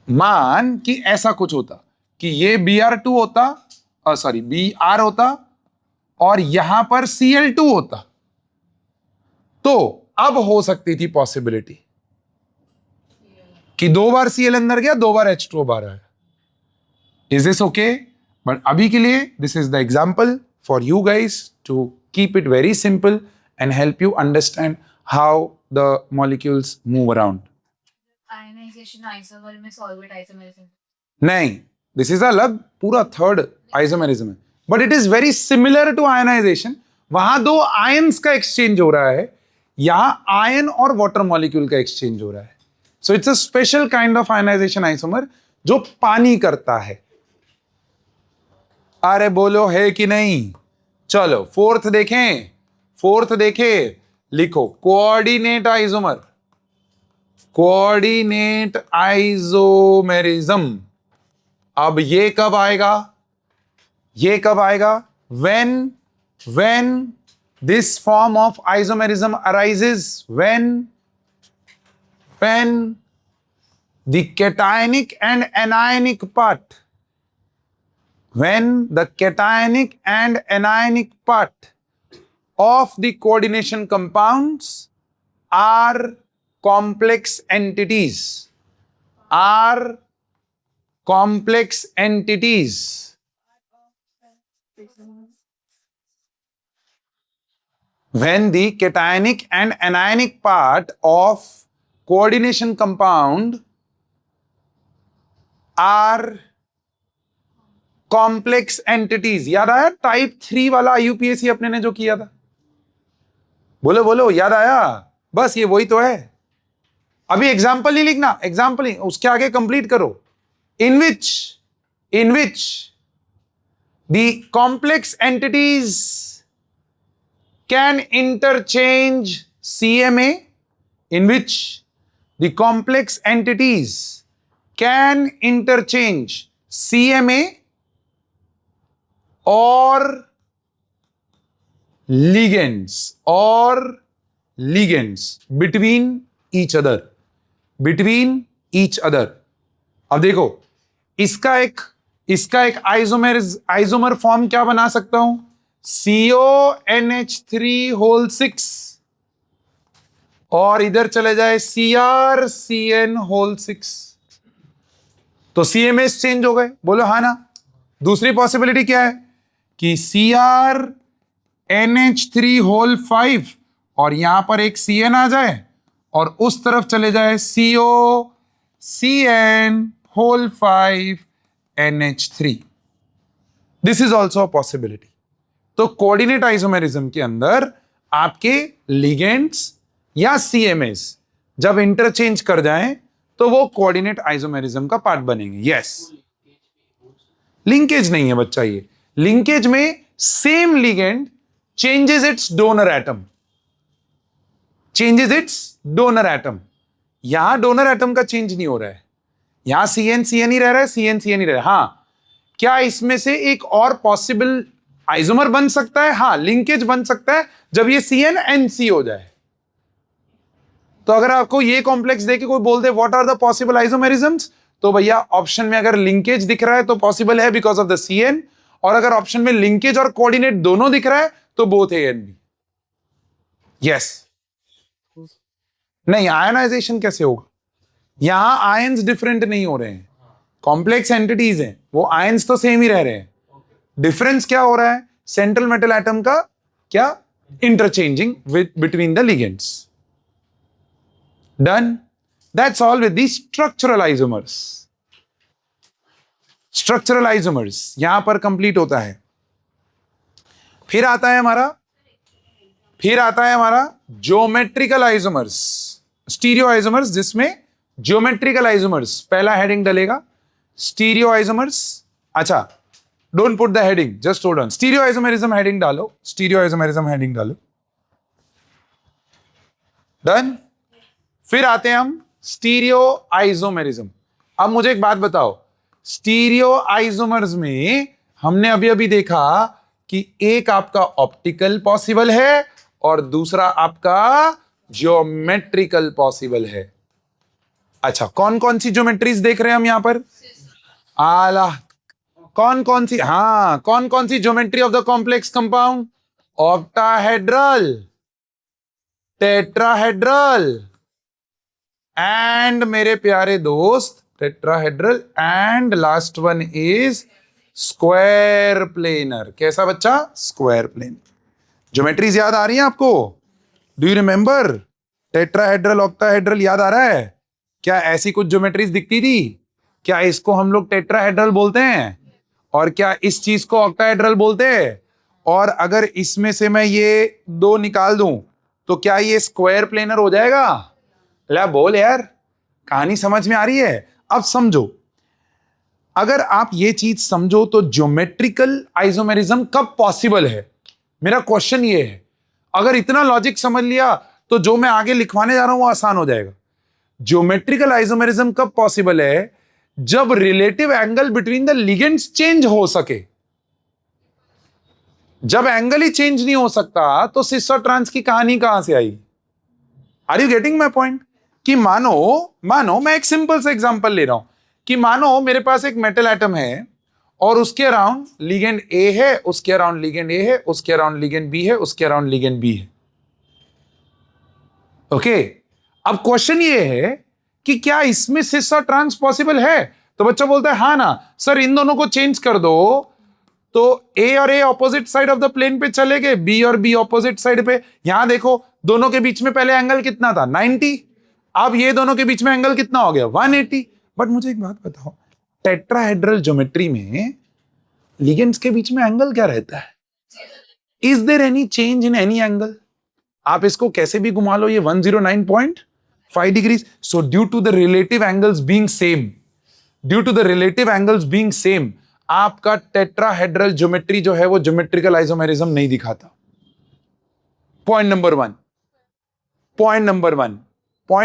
मान कि ऐसा कुछ होता कि ये Br2 होता, Br होता और यहां पर Cl2 होता, तो अब हो सकती थी पॉसिबिलिटी कि 2 बार Cl अंदर गया, 2 बार H2O बाहर आया। Is this okay? बट अभी के लिए this is the example for you guys to keep it very simple and help you understand how the molecules move around. Ionization isomer में सॉल्वेंट आइसोमेरिज्म नहीं, this is अलग, पूरा third isomerism है, but it is very similar to ionization. वहां 2 ions का exchange हो रहा है, यहां आयन और वाटर मॉलिक्यूल का एक्सचेंज हो रहा है। So it's a special kind of ionization isomer जो पानी करता है। अरे बोलो है कि नहीं? चलो फोर्थ देखें, लिखो कोऑर्डिनेट आइसोमेरिज्म। अब ये कब आएगा? when this form of isomerism arises, when the cationic and anionic part, of the coordination compounds are complex entities, when the cationic and anionic part of coordination compound are complex entities। याद आया type 3 वाला UPSC अपने ने जो किया था? बोलो याद आया? बस ये वही तो है। अभी एग्जाम्पल नहीं लिखना, एग्जाम्पल नहीं, उसके आगे कंप्लीट करो। in which the complex entities can interchange CMA, in which the complex entities can interchange CMA or ligands between each other। अब देखो, इसका एक आइसोमर फॉर्म क्या बना सकता हूं? CONH3 होल 6 और इधर चले जाए CrCN होल 6, तो CMS चेंज हो गए। बोलो हाँ ना। दूसरी पॉसिबिलिटी क्या है कि CrNH3 होल 5 और यहां पर एक CN आ जाए और उस तरफ चले जाए COCN whole 5 NH3। This is also a possibility. तो कोऑर्डिनेट आइसोमेरिज्म के अंदर आपके लिगेंड्स या CMAs जब इंटरचेंज कर जाएं तो वो कोऑर्डिनेट आइसोमेरिज्म का पार्ट बनेंगे। यस, लिंकेज नहीं है बच्चा, ये लिंकेज में same ligand changes it's donor atom, changes it's donor atom. यहां डोनर एटम का चेंज नहीं हो रहा है, यहां CN ही रह रहा है, CN ही रह रहा है। हाँ, क्या इसमें से एक और पॉसिबल आइसोमर बन सकता है? हाँ, लिंकेज बन सकता है जब ये CN&C हो जाए। तो अगर आपको ये कॉम्प्लेक्स देके कोई बोल दे व्हाट आर द पॉसिबल आइसोमेरिज्म्स, तो भैया ऑप्शन में अगर लिंकेज दिख रहा है तो पॉसिबल है बिकॉज ऑफ द CN, और अगर ऑप्शन में लिंकेज और कोऑर्डिनेट दोनों दिख रहा है तो both A and B। Yes, नहीं, आयनाइजेशन कैसे होगा? यहां आयंस डिफरेंट नहीं हो रहे हैं, कॉम्प्लेक्स एंटिटीज हैं, वो आयंस तो सेम ही रह रहे हैं। डिफरेंस क्या हो रहा है? सेंट्रल मेटल एटम का क्या interchanging with between the ligands. Done, that's all with the structural isomers. Structural isomers यहां पर कंप्लीट होता है। फिर आता है हमारा ज्योमेट्रिकल आइसोमर्स, स्टीरियो आइसोमर्स, जिसमें ज्योमेट्रिकल आइसोमर्स पहला हेडिंग डलेगा, स्टीरियो आइसोमर्स। अच्छा, don't put the heading, just hold on, stereo isomerism heading डालो, स्टीरियो आइसोमेरिज्म हेडिंग डालो। डन। फिर आते हैं हम स्टीरियो आइसोमेरिज्म। अब मुझे एक बात बताओ, स्टीरियो आइसोमर्स में हमने अभी अभी देखा कि एक आपका ऑप्टिकल पॉसिबल है और दूसरा आपका ज्योमेट्रिकल पॉसिबल है। अच्छा, कौन कौन सी ज्योमेट्रीज देख रहे हैं हम यहां पर? आला, कौन कौन सी? हाँ, कौन कौन सी geometry of the complex compound? Octahedral, tetrahedral and मेरे प्यारे दोस्त tetrahedral, and last one is square planar. कैसा बच्चा? Square planar. ज्योमेट्रीज याद आ रही हैं आपको? Do you remember? Tetrahedral, octahedral याद आ रहा है? क्या ऐसी कुछ ज्योमेट्रीज दिखती थी? क्या इसको हम लोग टेट्राहेड्रल बोलते हैं? और क्या इस चीज को ऑक्टाहेड्रल बोलते हैं? और अगर इसमें से मैं ये दो निकाल दूं तो क्या ये स्क्वायर प्लेनर हो जाएगा? ला बोल यार, कहानी समझ में आ रही है? अब समझो, अगर आप ये चीज समझो तो ज्योमेट्रिकल आइसोमेरिज्म कब पॉसिबल है? मेरा क्वेश्चन ये है। अगर इतना लॉजिक समझ लिया तो जो मैं आगे लिखवाने जा रहा हूं वो आसान हो जाएगा। ज्योमेट्रिकल आइसोमेरिज्म कब पॉसिबल है? जब relative angle between the ligands change हो सके। जब एंगल ही चेंज नहीं हो सकता तो सिस और ट्रांस की कहानी कहां से आई? Are you getting my point? कि मानो मैं एक सिंपल सा एग्जांपल ले रहा हूं कि मानो मेरे पास एक मेटल एटम है और उसके अराउंड लिगेंड ए है, उसके अराउंड लिगेंड ए है, उसके अराउंड लिगेंड बी है, उसके अराउंड लिगेंड बी है। ओके, अब क्वेश्चन ये है कि क्या इसमें सिस और ट्रांस पॉसिबल है? तो बच्चा बोलता है हाँ ना सर, इन दोनों को चेंज कर दो तो ए और A opposite side of the plane पे चले गए, बी और बी ऑपोजिट साइड पे। यहां देखो, दोनों के बीच में पहले एंगल कितना था? 90। अब ये दोनों के बीच में एंगल कितना हो गया? 180। बट मुझे एक बात बताओ, टेट्राहेड्रल ज्योमेट्री में लिगेंड्स के बीच में एंगल क्या रहता है? Is there any change in any angle? आप इसको कैसे भी घुमा लो, ये 109.5 degree. So due to the relative angles being same, आपका टेट्राहेड्रल ज्योमेट्री जो है वो ज्योमेट्रिकल आइसोमेरिज्म नहीं दिखाता। Point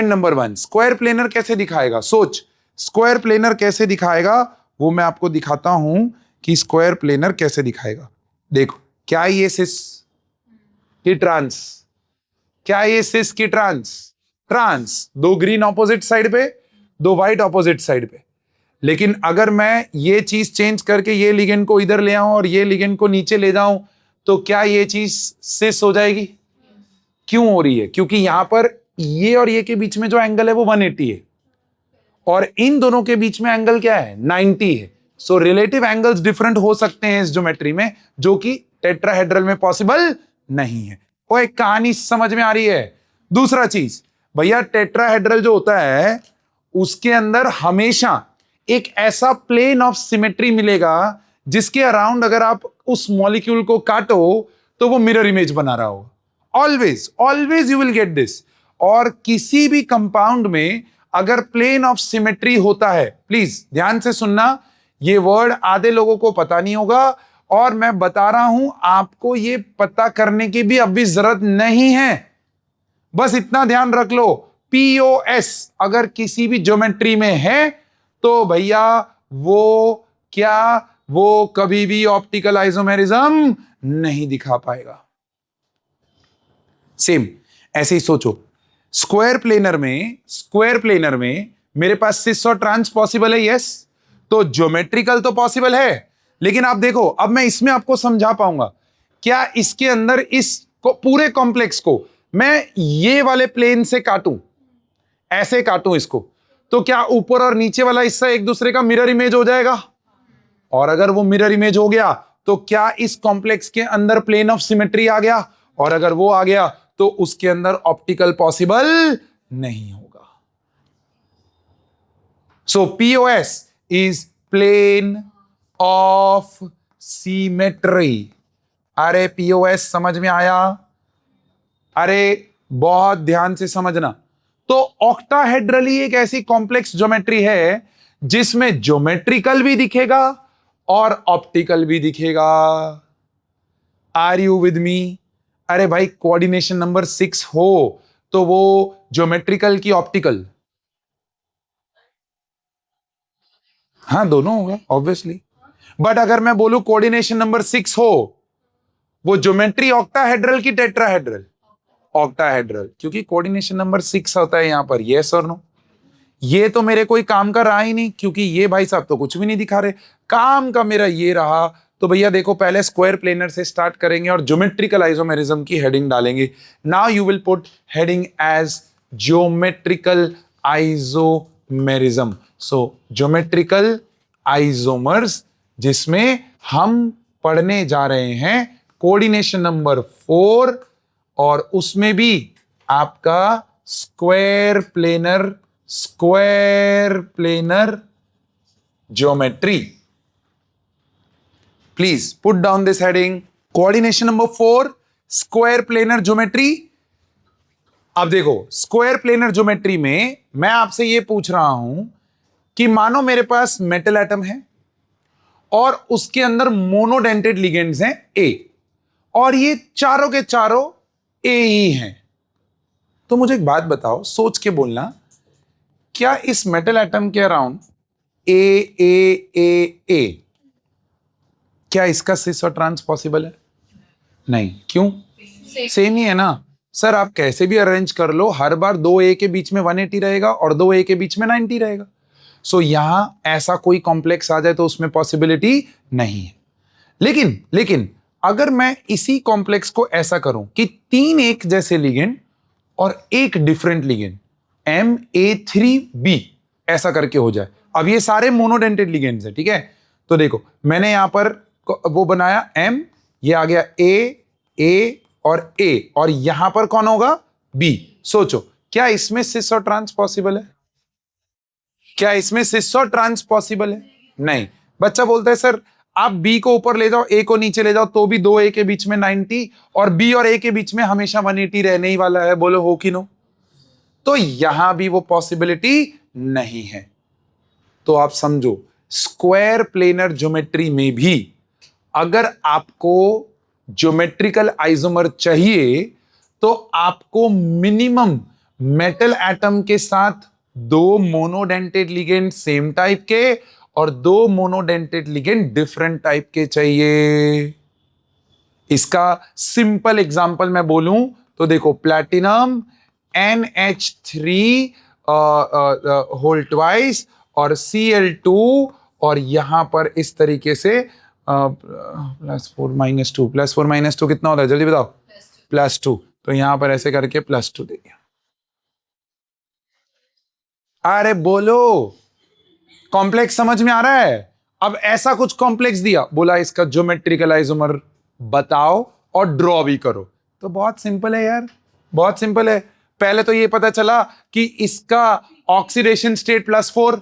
number one, square planar कैसे दिखाएगा? सोच, स्क्वायर प्लेनर कैसे दिखाएगा वो मैं आपको दिखाता हूं कि स्क्वायर प्लेनर कैसे दिखाएगा। देखो, क्या ये सिस की ट्रांस? क्या ये सिस की ट्रांस? दो ग्रीन ऑपोजिट साइड पे, दो व्हाइट ऑपोजिट साइड पे। लेकिन अगर मैं ये चीज चेंज करके ये लिगेंड को इधर ले आऊं और ये लिगेंड को नीचे ले जाऊं तो क्या ये चीज सिस हो जाएगी? क्यों हो रही है? क्योंकि यहां पर ये और ये के बीच में जो एंगल है वो 180 है और इन दोनों के बीच में एंगल क्या है? 90 है। सो रिलेटिव एंगल्स डिफरेंट हो सकते हैं इस ज्योमेट्री में, जो कि टेट्राहेड्रल में पॉसिबल नहीं है। वो एक कहानी समझ में आ रही है? दूसरा चीज, भैया टेट्राहेड्रल जो होता है उसके अंदर हमेशा एक ऐसा प्लेन ऑफ सिमेट्री मिलेगा जिसके अराउंड अगर आप उस मॉलिक्यूल को काटो तो वो मिरर इमेज बना रहा होगा। Always you will get this. और किसी भी कंपाउंड में अगर प्लेन ऑफ सिमेट्री होता है, प्लीज ध्यान से सुनना, ये वर्ड आधे लोगों को पता नहीं होगा और मैं बता रहा हूं आपको ये पता करने की भी अभी जरूरत नहीं है, बस इतना ध्यान रख लो। POS अगर किसी भी ज्योमेट्री में है तो भैया वो क्या, वो कभी भी ऑप्टिकल आइसोमेरिज्म नहीं दिखा पाएगा। सेम ऐसे ही सोचो, स्क्वायर प्लेनर में मेरे पास सिस और ट्रांस पॉसिबल है, यस, तो ज्योमेट्रिकल तो पॉसिबल है, लेकिन आप देखो अब मैं इसमें आपको समझा पाऊंगा क्या, इसके अंदर इस पूरे कॉम्प्लेक्स को मैं ये वाले प्लेन से काटूं, ऐसे काटूं इसको, तो क्या ऊपर और नीचे वाला हिस्सा एक दूसरे का मिरर इमेज हो जाएगा? और अगर वो मिरर इमेज हो गया तो क्या इस कॉम्प्लेक्स के अंदर प्लेन ऑफ सिमेट्री आ गया? और अगर वो आ गया तो उसके अंदर ऑप्टिकल पॉसिबल नहीं होगा। So POS is plane of symmetry. अरे POS समझ में आया? अरे बहुत ध्यान से समझना। तो ऑक्टाहेड्रली एक ऐसी कॉम्प्लेक्स ज्योमेट्री है जिसमें ज्योमेट्रिकल भी दिखेगा और ऑप्टिकल भी दिखेगा। Are you with me? अरे भाई कोऑर्डिनेशन नंबर 6 हो तो वो ज्योमेट्रिकल की ऑप्टिकल? हाँ दोनों होगा ऑब्वियसली, बट अगर मैं बोलूं कोऑर्डिनेशन नंबर 6 हो, वो ज्योमेट्री ऑक्टाहेड्रल की टेट्राहेड्रल? ऑक्टाहेड्रल, क्योंकि कोऑर्डिनेशन नंबर 6 होता है यहां पर, यस और नो। ये तो मेरे कोई काम का रहा ही नहीं, क्योंकि ये भाई साहब तो कुछ भी नहीं दिखा रहे। काम का मेरा ये रहा, तो भैया देखो पहले स्क्वायर प्लेनर से स्टार्ट करेंगे और ज्योमेट्रिकल आइसोमेरिज्म की हेडिंग डालेंगे। Now you will put heading as geometrical isomerism. So geometrical isomers, जिसमें हम पढ़ने जा रहे हैं कोऑर्डिनेशन नंबर 4, और उसमें भी आपका square planar geometry. Please put down this heading, coordination number 4 square planar geometry. अब देखो स्क्वायर प्लेनर ज्योमेट्री में मैं आपसे यह पूछ रहा हूं कि मानो मेरे पास मेटल एटम है और उसके अंदर मोनोडेंटेड लिगेंड्स हैं A, और ये चारों के चारों A ही हैं। तो मुझे एक बात बताओ, सोच के बोलना, क्या इस मेटल एटम के अराउंड A क्या इसका सिस और ट्रांस पॉसिबल है? नहीं। क्यों? सेम ही है ना सर, आप कैसे भी अरेंज कर लो, हर बार 2A के बीच में 180 रहेगा और 2A के बीच में 90 रहेगा। सो यहां ऐसा कोई कॉम्प्लेक्स आ जाए तो उसमें पॉसिबिलिटी नहीं है। लेकिन अगर मैं इसी कॉम्प्लेक्स को ऐसा करूं कि 3 एक जैसे लिगेंड और एक डिफरेंट लिगेंड MA3B ऐसा करके हो जाए। अब ये सारे मोनोडेंटेड लिगेंड्स है, ठीक है? तो देखो मैंने यहां पर वो बनाया M, ये आ गया A और यहां पर कौन होगा? B। सोचो क्या इसमें सिस और ट्रांस पॉसिबल है? क्या इसमें सिस और ट्रांस पॉसिबल है? नहीं। बच्चा बोलता है सर आप B को ऊपर ले जाओ, A को नीचे ले जाओ, तो भी 2A के बीच में 90 और B और A के बीच में हमेशा 180 रहने ही वाला है। बोलो हो कि नो? तो यहां भी वो पॉसिबिलिटी नहीं है। तो आप समझो स्क्वायर प्लेनर ज्योमेट्री में भी अगर आपको ज्योमेट्रिकल आइसोमर चाहिए तो आपको मिनिमम मेटल एटम के साथ 2 मोनोडेंटेड लिगेंड सेम टाइप के और 2 मोनोडेंटेड लिगेंड डिफरेंट टाइप के चाहिए। इसका सिंपल एग्जांपल मैं बोलूं तो देखो प्लैटिनम NH3 होल ट्वाइस और Cl2, और यहां पर इस तरीके से +4 -2 कितना होता है जल्दी बताओ? +2। तो यहां पर ऐसे करके +2 दे दिया। अरे बोलो कॉम्प्लेक्स समझ में आ रहा है? अब ऐसा कुछ कॉम्प्लेक्स दिया, बोला इसका ज्योमेट्रिकल आइसोमर बताओ और ड्रॉ भी करो। तो बहुत सिंपल है यार, बहुत सिंपल है। पहले तो ये पता चला कि इसका ऑक्सीडेशन स्टेट +4,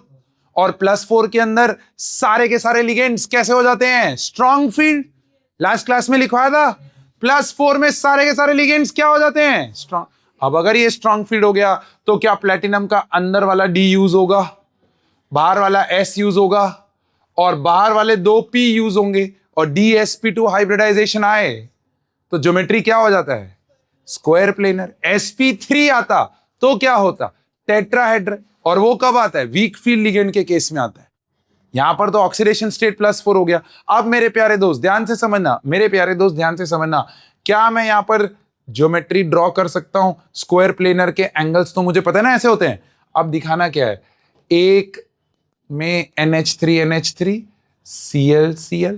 और +4 के अंदर सारे के सारे लिगेंड्स कैसे हो जाते हैं? Strong field. लास्ट क्लास में लिखवाया था +4 में सारे के सारे लिगेंड्स क्या हो जाते हैं? स्ट्रॉन्ग। अब अगर ये स्ट्रॉन्ग फील्ड हो गया तो क्या प्लेटिनम का अंदर वाला डी यूज होगा, बाहर वाला एस यूज होगा और बाहर वाले दो पी यूज होंगे और DsP2 हाइब्रिडाइजेशन आए तो ज्योमेट्री क्या हो जाता है, स्क्वायर प्लेनर। sp3 आता तो क्या होता, टेट्राहेड्रल। और वो कब आता है, वीक फील्ड लिगेंड के केस में आता है। यहां पर तो ऑक्सीडेशन स्टेट +4 हो गया। अब मेरे प्यारे दोस्त ध्यान से समझना, मेरे प्यारे दोस्त ध्यान से समझना, क्या मैं यहां पर ज्योमेट्री ड्रॉ कर सकता हूं, स्क्वायर प्लेनर के एंगल्स तो मुझे पता है ना ऐसे होते हैं। अब दिखाना क्या है, एक में NH3 Cl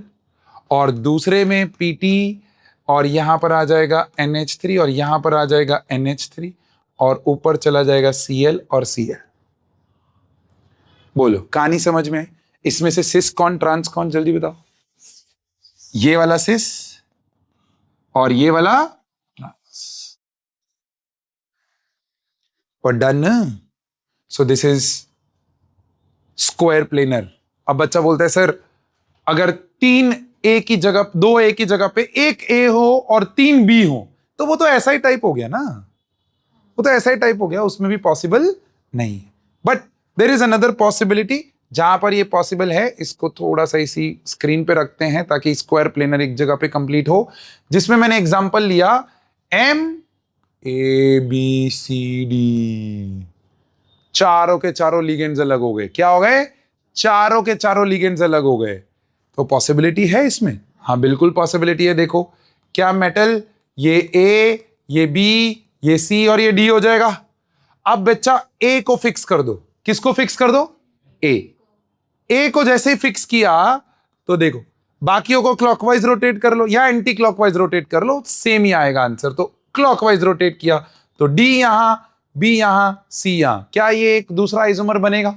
और दूसरे में PT और यहां पर आ जाएगा NH3 और यहां पर आ जाएगा NH3 और ऊपर चला जाएगा Cl और Cl। बोलो कहानी समझ में आई? इसमें से सिस कौन ट्रांस कौन, जल्दी बताओ। ये वाला सिस और ये वाला ट्रांस, और done. So this is square planar. अब बच्चा बोलता है सर अगर 3 ए की जगह, 2 ए की जगह पे 1 ए हो और 3 बी हो तो वो तो ऐसा ही टाइप हो गया ना, वो तो ऐसा ही टाइप हो गया, उसमें भी पॉसिबल नहीं। But there is another possibility, जहां पर ये पॉसिबल है इसको थोड़ा सा इसी स्क्रीन पे रखते हैं ताकि स्क्वायर प्लेनर एक जगह पे कंप्लीट हो, जिसमें मैंने एग्जांपल लिया MABCD, चारों के चारों लिगेंड्स अलग हो गए। क्या हो गए, चारों के चारों लिगेंड्स अलग हो गए। तो पॉसिबिलिटी है इसमें, हाँ बिल्कुल पॉसिबिलिटी है। देखो क्या मेटल, ये A, ये B, ये C और ये D हो जाएगा। अब बच्चा A को फिक्स कर दो, किसको फिक्स कर दो, A को जैसे ही फिक्स किया तो देखो बाकियों को क्लॉकवाइज रोटेट कर लो या एंटी क्लॉकवाइज रोटेट कर लो, सेम ही आएगा आंसर। तो क्लॉकवाइज रोटेट किया तो D यहां, B यहां, C यहां, क्या ये एक दूसरा आइसोमर बनेगा,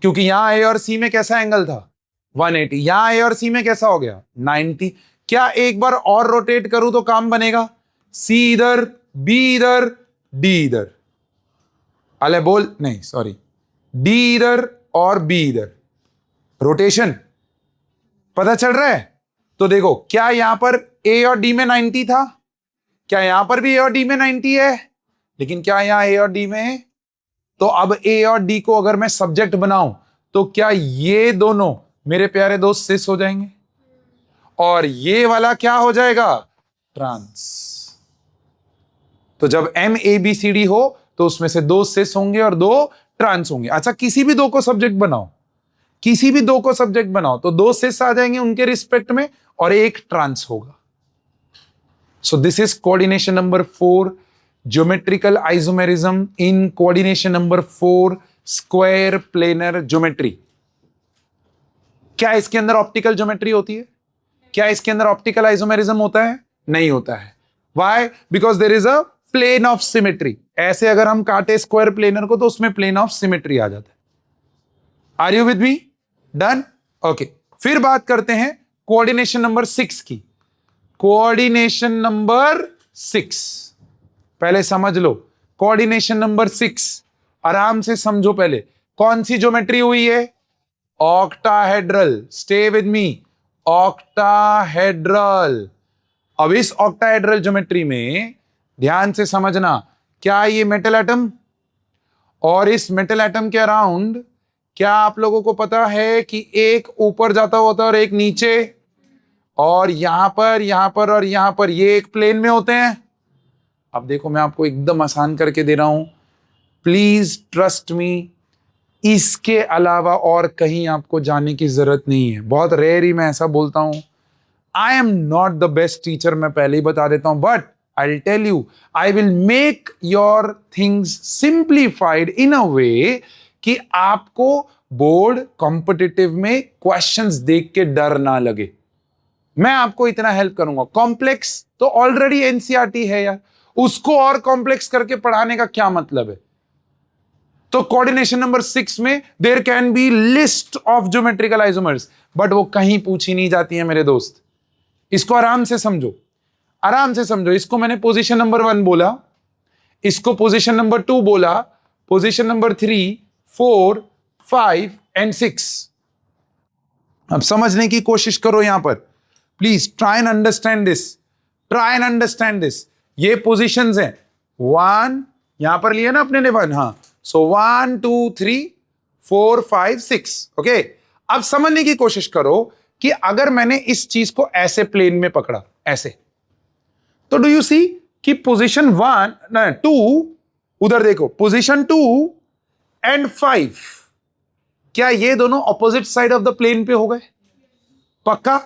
क्योंकि यहां A और C में कैसा एंगल था 180, यहां A और C में कैसा हो गया 90। क्या एक बार और रोटेट करूं तो काम बनेगा, C इधर, B इधर, D इधर, अले बोल नहीं सॉरी, D इधर और B इधर, रोटेशन पता चल रहा है। तो देखो क्या यहां पर A और D में 90 था, क्या यहां पर भी A और D में 90 है, लेकिन क्या यहां A और D में है। तो अब A और D को अगर मैं सब्जेक्ट बनाऊं तो क्या ये दोनों मेरे प्यारे दोस्त सिस हो जाएंगे और ये वाला क्या हो जाएगा, ट्रांस। तो जब MABCD हो तो उसमें से 2 सिस होंगे और 2 ट्रांस होंगे। अच्छा किसी भी 2 को सब्जेक्ट बनाओ, किसी भी 2 को सब्जेक्ट बनाओ तो 2 सिस आ जाएंगे उनके रिस्पेक्ट में और 1 ट्रांस होगा। सो this is coordination number 4, geometrical isomerism in coordination number 4, square planar geometry. क्या इसके अंदर ऑप्टिकल ज्योमेट्री होती है, क्या इसके अंदर ऑप्टिकल आइसोमेरिज्म होता है, नहीं होता है। Why, because there is a plane of symmetry. ऐसे अगर हम काटे स्क्वायर प्लेनर को तो उसमें प्लेन ऑफ सिमेट्री आ जाता है। Are you with me, done, okay. फिर बात करते हैं कोऑर्डिनेशन नंबर 6 की। कोऑर्डिनेशन नंबर 6 पहले समझ लो, कोऑर्डिनेशन नंबर 6 आराम से समझो। पहले कौन सी ज्योमेट्री हुई है, octahedral, stay with me, octahedral. अब इस ऑक्टाहेड्रल ज्योमेट्री में ध्यान से समझना, क्या ये मेटल एटम और इस मेटल एटम के अराउंड क्या आप लोगों को पता है कि एक ऊपर जाता होता है और एक नीचे, और यहां पर और यहां पर ये एक प्लेन में होते हैं। अब देखो मैं आपको एकदम आसान करके दे रहा हूं, प्लीज ट्रस्ट मी, इसके अलावा और कहीं आपको जाने की जरूरत नहीं है। बहुत रेयर ही मैं ऐसा बोलता हूं, I am not the best teacher, मैं पहले ही बता देता हूं, but I will tell you, I will make your things simplified in a way कि आपको बोर्ड कॉम्पिटिटिव में क्वेश्चंस देख के डर ना लगे। मैं आपको इतना हेल्प करूंगा। कॉम्प्लेक्स तो ऑलरेडी एनसीईआरटी है यार, उसको और कॉम्प्लेक्स करके पढ़ाने का क्या मतलब है। तो कोऑर्डिनेशन नंबर 6 में there can be list of geometrical isomers, but वो कहीं पूछी नहीं जाती है मेरे दोस्त। इसको आराम से समझो, आराम से समझो। इसको मैंने पोजीशन नंबर 1 बोला, इसको पोजीशन नंबर 2 बोला, पोजीशन नंबर 3, 4, 5 एंड 6। अब समझने की कोशिश करो यहां पर, please try and understand this, try and understand this. ये पोजीशंस हैं 1 यहां पर लिया ना अपने ने 1, हाँ, सो 1 2 3 4 5 6, ओके। अब समझने की कोशिश करो कि अगर मैंने इस चीज को ऐसे प्लेन में पकड़ा, ऐसे, तो डू यू सी कि पोजीशन 1 ना 2, उधर देखो, पोजीशन 2 एंड 5, क्या ये दोनों opposite side of the plane पे हो गए? पक्का?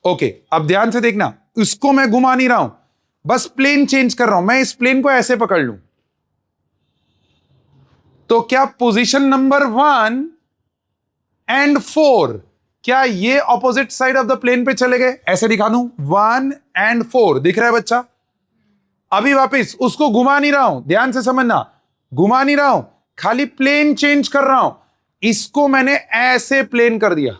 ओके, अब ध्यान से देखना, इसको मैं घुमा नहीं रहा हूं, बस प्लेन चेंज कर रहा हूं। मैं इस प्लेन को ऐसे पकड़ लूं, तो क्या पोजीशन नंबर 1 एंड 4, क्या ये opposite side of the plane पे चले गए? ऐसे दिखा दूं, 1 एंड 4, दिख रहा है बच्चा? अभी वापस उसको घुमा नहीं रहा हूं, ध्यान से समझना, घुमा नहीं रहा हूं, खाली प्लेन चेंज कर रहा हूं। इसको मैंने ऐसे प्लेन कर दिया,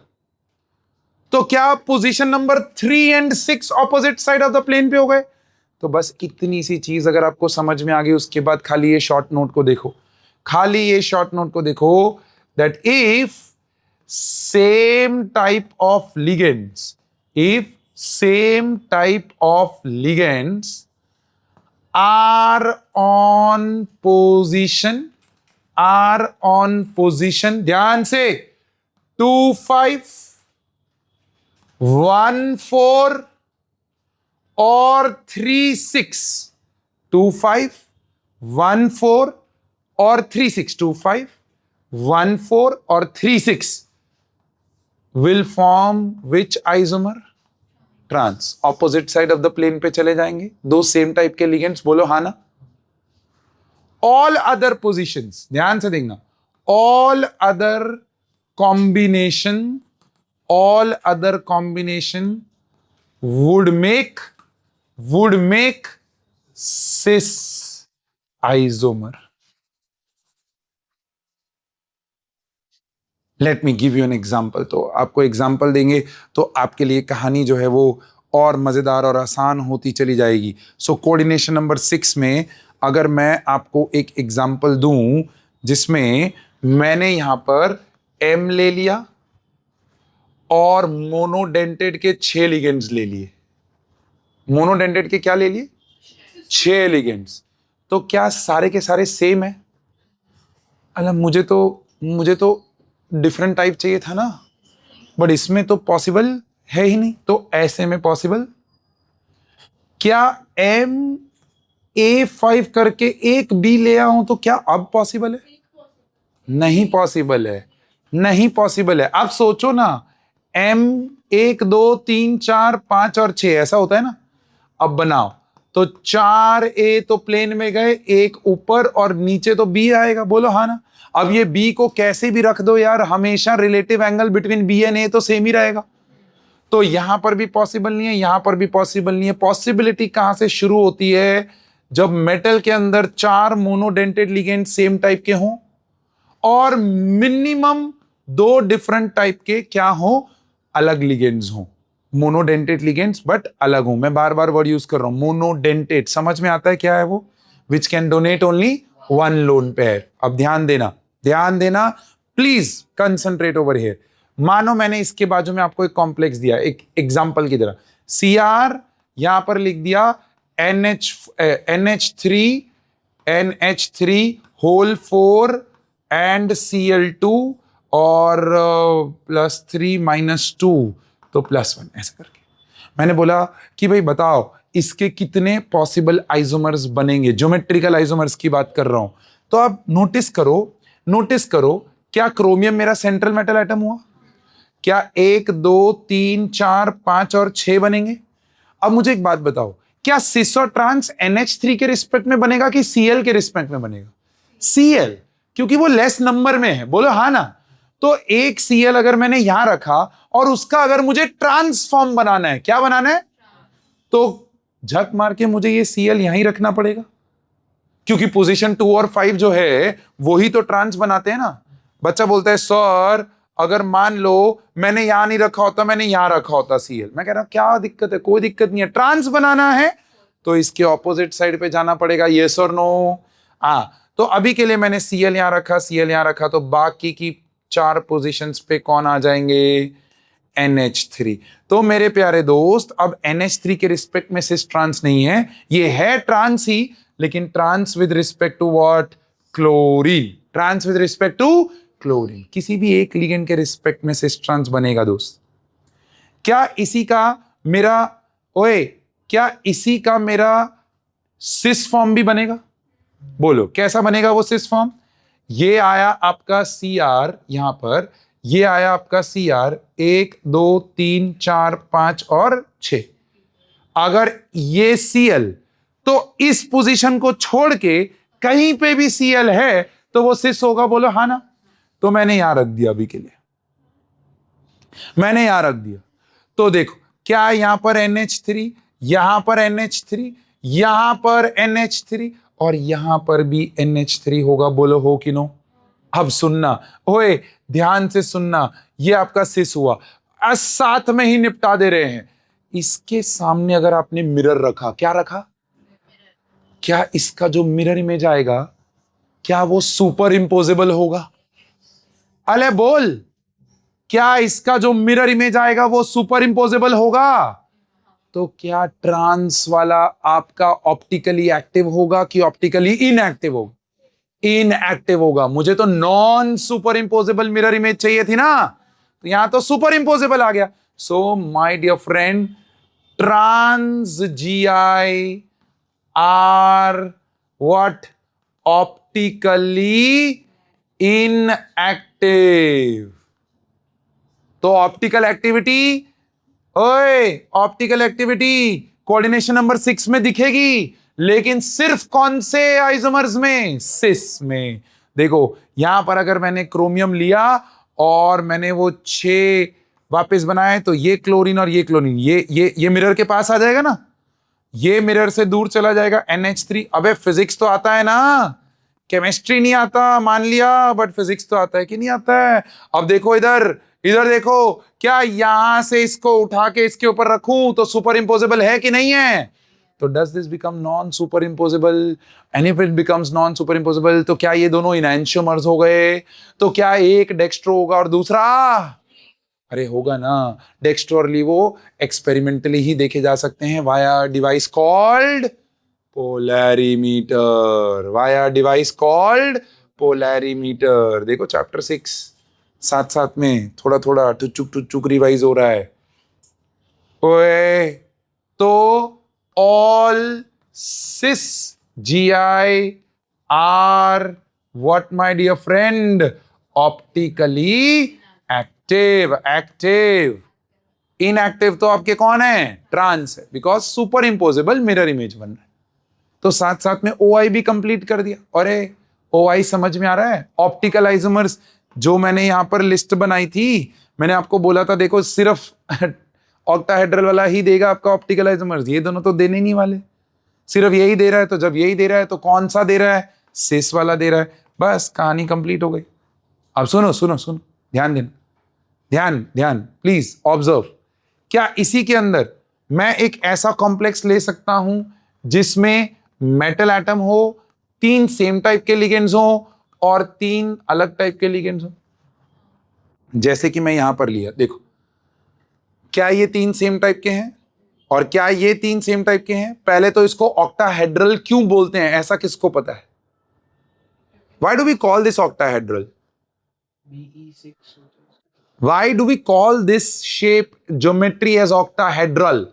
तो क्या position number 3 and 6 opposite side of the plane पे हो गए? तो बस इतनी सी चीज अगर आपको समझ में आ गई, उसके बाद खाली ये शॉर्ट नोट को देखो, खाली ये शॉर्ट नोट को देखो, that if same type of ligands, if same type of ligands are on position, ध्यान से, 2 5 1 4 और 3 6, 2 5 1 4 और 3 6, 2 5 1 4 और 3 6 will form which isomer? Trans. Opposite side of the plane पे चले जाएंगे दो सेम टाइप के लिगेंड्स, बोलो हाँ ना? ऑल अदर पोजीशंस, ध्यान से देखना, all other combination would make cis isomer. Let me give you an example. तो आपको एग्जाम्पल देंगे तो आपके लिए कहानी जो है वो और मजेदार और आसान होती चली जाएगी। सो कोऑर्डिनेशन नंबर 6 में अगर मैं आपको एक एग्जाम्पल दूं जिसमें मैंने यहां पर M ले लिया और मोनोडेंटेड के 6 लिगेंड्स ले लिए। मोनोडेंटेड के क्या ले लिए? 6 लिगेंड्स। तो क्या सारे के सारे सेम है? अल्लाह, मुझे तो डिफरेंट टाइप चाहिए था ना, बट इसमें तो पॉसिबल है ही नहीं। तो ऐसे में पॉसिबल क्या MA5 करके एक B ले आऊं तो क्या अब पॉसिबल है? नहीं पॉसिबल है, नहीं पॉसिबल है। अब सोचो ना, M 1 2 3 4 5 और 6 ऐसा होता है ना। अब बनाओ तो 4A तो प्लेन में गए, एक ऊपर और नीचे तो B आएगा, बोलो हाँ ना? अब ये B को कैसे भी रख दो यार, हमेशा relative angle between B and A तो सेम ही रहेगा। तो यहां पर भी पॉसिबल नहीं है, यहां पर भी पॉसिबल नहीं है। पॉसिबिलिटी कहां से शुरू होती है? जब मेटल के अंदर 4 मोनोडेंटेड लिगेंड सेम टाइप के हों और मिनिमम 2 डिफरेंट टाइप के क्या हो? अलग लिगेंड्स हों। मोनोडेंटेड लिगेंड्स बट अलग हों। मैं बार बार वर्ड यूज कर रहा हूं, मोनोडेंटेड। समझ में आता है क्या है वो? Which can donate only 1 lone pair. अब ध्यान देना प्लीज, कंसंट्रेट ओवर हियर। मानो मैंने इसके बाजू में आपको एक कॉम्प्लेक्स दिया, एक एग्जांपल की तरह, Cr यहां पर लिख दिया NH3 होल 4 एंड Cl2 और +3 -2 तो +1, ऐसा करके मैंने बोला कि भाई बताओ इसके कितने पॉसिबल आइसोमर्स बनेंगे। ज्योमेट्रिकल आइसोमर्स की बात कर रहा हूं। तो आप नोटिस करो क्या क्रोमियम मेरा सेंट्रल मेटल एटम हुआ? क्या 1 2 3 4 5 और 6 बनेंगे? अब मुझे एक बात बताओ, क्या सिस और ट्रांस NH3 के रिस्पेक्ट में बनेगा कि Cl के रिस्पेक्ट में बनेगा? Cl, क्योंकि वो लेस नंबर में है, बोलो हाँ ना? तो एक Cl अगर मैंने यहां रखा और उसका अगर मुझे ट्रांसफॉर्म बनाना है, क्या बनाना है? तो झक मार के मुझे ये Cl यहीं रखना पड़ेगा, क्योंकि पोजीशन 2 और 5 जो है वही तो ट्रांस बनाते हैं ना। बच्चा बोलता है सर अगर मान लो मैंने यहां नहीं रखा होता, मैंने यहां रखा होता Cl। मैं कह रहा हूं क्या दिक्कत है? कोई दिक्कत नहीं है। ट्रांस बनाना है तो इसके ऑपोजिट साइड पे जाना पड़ेगा, यस और नो? तो अभी के लिए मैंने Cl यहां रखा, तो बाकी की 4 पोजीशंस पे कौन आ जाएंगे? NH3। तो मेरे प्यारे दोस्त, अब NH3 के रिस्पेक्ट में सिस ट्रांस नहीं है, ये है ट्रांस ही, लेकिन trans with respect to what? Chlorine. Trans with respect to chlorine. किसी भी एक लिगेंड के रिस्पेक्ट में सिस ट्रांस बनेगा दोस्त। क्या इसी का मेरा क्या इसी का मेरा सिस फॉर्म भी बनेगा? बोलो कैसा बनेगा वो सिस फॉर्म? ये आया आपका Cr यहां पर, ये आया आपका Cr 1 2 3 4 5 और 6। अगर ये Cl तो इस पोजीशन को छोड़ के कहीं पे भी Cl है तो वो सिस होगा। बोलो हाँ ना? तो मैंने यहां रख दिया, अभी के लिए मैंने यहां रख दिया। तो देखो क्या यहां पर NH3, यहां पर NH3, यहां पर NH3 और यहां पर भी NH3 होगा। बोलो हो कि नो? अब सुनना, ओए ध्यान से सुनना, ये आपका सिस हुआ। आज साथ में ही निपटा दे रहे हैं। इसके सामने अगर आपने मिरर रखा, क्या रखा? क्या इसका जो मिरर इमेज आएगा क्या वो सुपर इंपोजेबल होगा? अले बोल, क्या इसका जो मिरर इमेज आएगा वो सुपर इंपोजेबल होगा? तो क्या ट्रांस वाला आपका ऑप्टिकली एक्टिव होगा कि ऑप्टिकली इनएक्टिव होगा? इनएक्टिव होगा। मुझे तो non superimposable mirror image चाहिए थी ना, तो यहां तो सुपर इंपोजेबल आ गया। So my dear friend, trans GI are what? Optically inactive. तो optical activity, optical activity coordination number 6 में दिखेगी, लेकिन सिर्फ कौन से आइसोमर्स में? सिस में। देखो यहां पर अगर मैंने क्रोमियम लिया और मैंने वो 6 वापस बनाए तो ये क्लोरीन और ये क्लोरीन ये मिरर के पास आ जाएगा ना, ये मिरर से दूर चला जाएगा NH3। अबे फिजिक्स तो आता है ना, केमिस्ट्री नहीं आता मान लिया, बट फिजिक्स तो आता है कि नहीं आता है? अब देखो इधर, इधर देखो, क्या यहां से इसको उठा के इसके ऊपर रखूं तो सुपर इंपोजेबल है कि नहीं है? तो does this become non superimposable? And if it becomes non superimposable तो क्या ये दोनों इनैंशियोमर्स हो गए? तो क्या एक डेक्स्ट्रो होगा और दूसरा? अरे होगा ना। डेक्स्ट्रो और लीवो एक्सपेरिमेंटली ही देखे जा सकते हैं via device called polarimeter. Via device called polarimeter. देखो चैप्टर 6 साथ साथ में थोड़ा थोड़ा टुचुक रिवाइज हो रहा है। ओए तो all cis GI are what my dear friend? Optically active. Active. Inactive तो आपके कौन है? ट्रांस है, because superimposable mirror image बन रहा है। तो साथ साथ में OI भी कंप्लीट कर दिया। अरे OI समझ में आ रहा है? ऑप्टिकल आइसोमर्स जो मैंने यहां पर लिस्ट बनाई थी, मैंने आपको बोला था देखो सिर्फ ऑक्टाहेड्रल वाला ही देगा आपका ऑप्टिकल आइसोमर्स, ये दोनों तो देने नहीं वाले। सिर्फ यही दे रहा है, तो जब यही दे रहा है तो कौन सा दे रहा है? सिस वाला दे रहा है। बस कहानी कंप्लीट हो गई। अब सुनो सुनो सुनो, ध्यान देना, ध्यान ध्यान प्लीज ऑब्जर्व। क्या इसी के अंदर मैं एक ऐसा कॉम्प्लेक्स ले सकता हूं जिसमें मेटल एटम हो, 3 सेम टाइप के लिगेंड्स हो और 3 अलग टाइप के लिगेंड्स हो? जैसे कि मैं यहां पर लिया, देखो क्या ये 3 सेम टाइप के हैं और क्या ये 3 सेम टाइप के हैं? पहले तो इसको ऑक्टाहेड्रल क्यों बोलते हैं, ऐसा किसको पता है? Why do we call this octahedral? Why do we call this shape geometry as octahedral?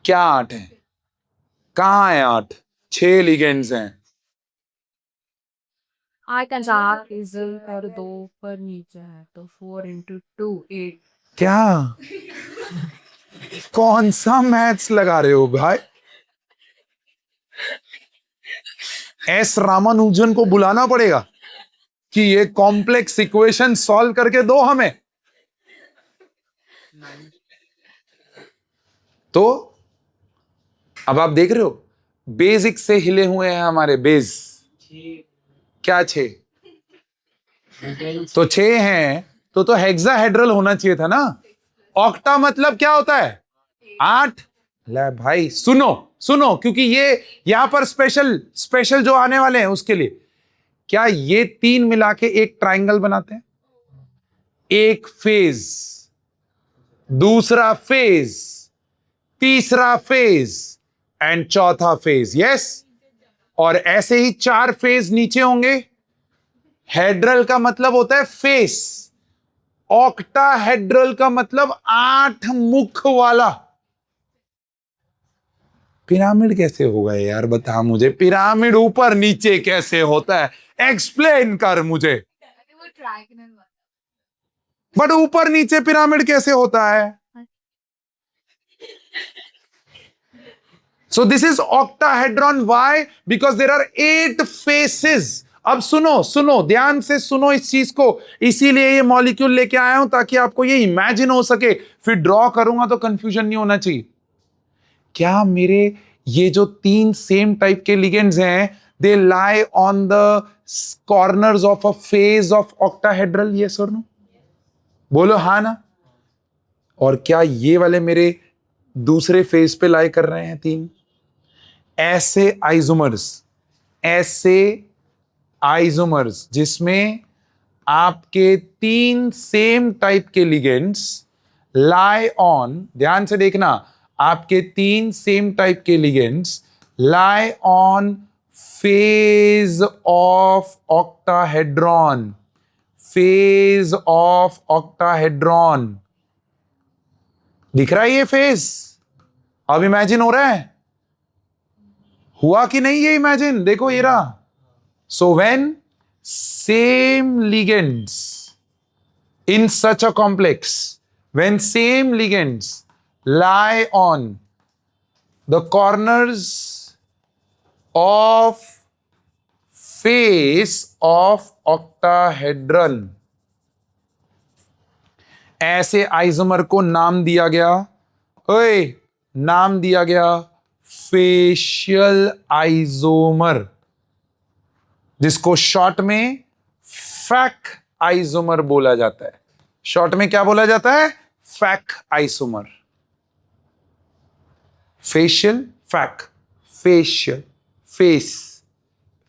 क्या 8 है? कहां है 8? 6 लिगेंड्स हैं। चार इजल और 2 पर नीचे है तो 4 into 2 8। क्या कौन सा मैथ्स लगा रहे हो भाई? एस रामानुजन को बुलाना पड़ेगा कि ये कॉम्प्लेक्स इक्वेशन सॉल्व करके दो हमें। तो अब आप देख रहे हो बेसिक से हिले हुए हैं हमारे बेस। क्या 6? तो 6 हैं तो हेक्साहेड्रल होना चाहिए था ना। ऑक्टा मतलब क्या होता है? 8। ले भाई सुनो सुनो, क्योंकि ये यहां पर स्पेशल जो आने वाले हैं उसके लिए। क्या ये 3 मिला के एक ट्राइंगल बनाते हैं? एक फेज, दूसरा फेज, तीसरा फेज, एंड चौथा फेज, यस। और ऐसे ही 4 फेज नीचे होंगे। हेड्रल का मतलब होता है फेस, ऑक्टाहेड्रल का मतलब 8 मुख वाला। पिरामिड कैसे होगा यार, बता मुझे, पिरामिड ऊपर नीचे कैसे होता है, एक्सप्लेन कर मुझे। वो ट्रायंगल वाला। बट ऊपर नीचे पिरामिड कैसे होता है? So this is octahedron. Why? Because there are 8 faces. अब सुनो सुनो, ध्यान से सुनो इस चीज को, इसीलिए ये मॉलिक्यूल लेके आया हूं ताकि आपको ये इमेजिन हो सके, फिर ड्रॉ करूंगा तो कंफ्यूजन नहीं होना चाहिए। क्या मेरे ये जो 3 सेम टाइप के लिगेंड्स हैं, they lie on the corners of a face of octahedral, yes और नो? बोलो हाँ ना। और क्या ये वाले मेरे दूसरे फेज पे लाई कर रहे हैं 3? ऐसे आइसोमर्स जिसमें आपके 3 सेम टाइप के लिगेंड्स लाई ऑन, ध्यान से देखना, आपके 3 सेम टाइप के ligands lie on phase of octahedron, phase of octahedron. दिख रहा है ये फेज? अब इमेजिन हो रहा है? हुआ कि नहीं ये इमेजिन? देखो ये रहा। सो when same ligands in such a complex, when same ligands lie on the corners of face of octahedron, ऐसे आइसोमर को नाम दिया गया, ओए नाम दिया गया फेशियल आइसोमर, जिसको शॉर्ट में फैक आइसोमर बोला जाता है। शॉर्ट में क्या बोला जाता है? फैक आइसोमर। फेशियल, फैक, फेशियल, फेस,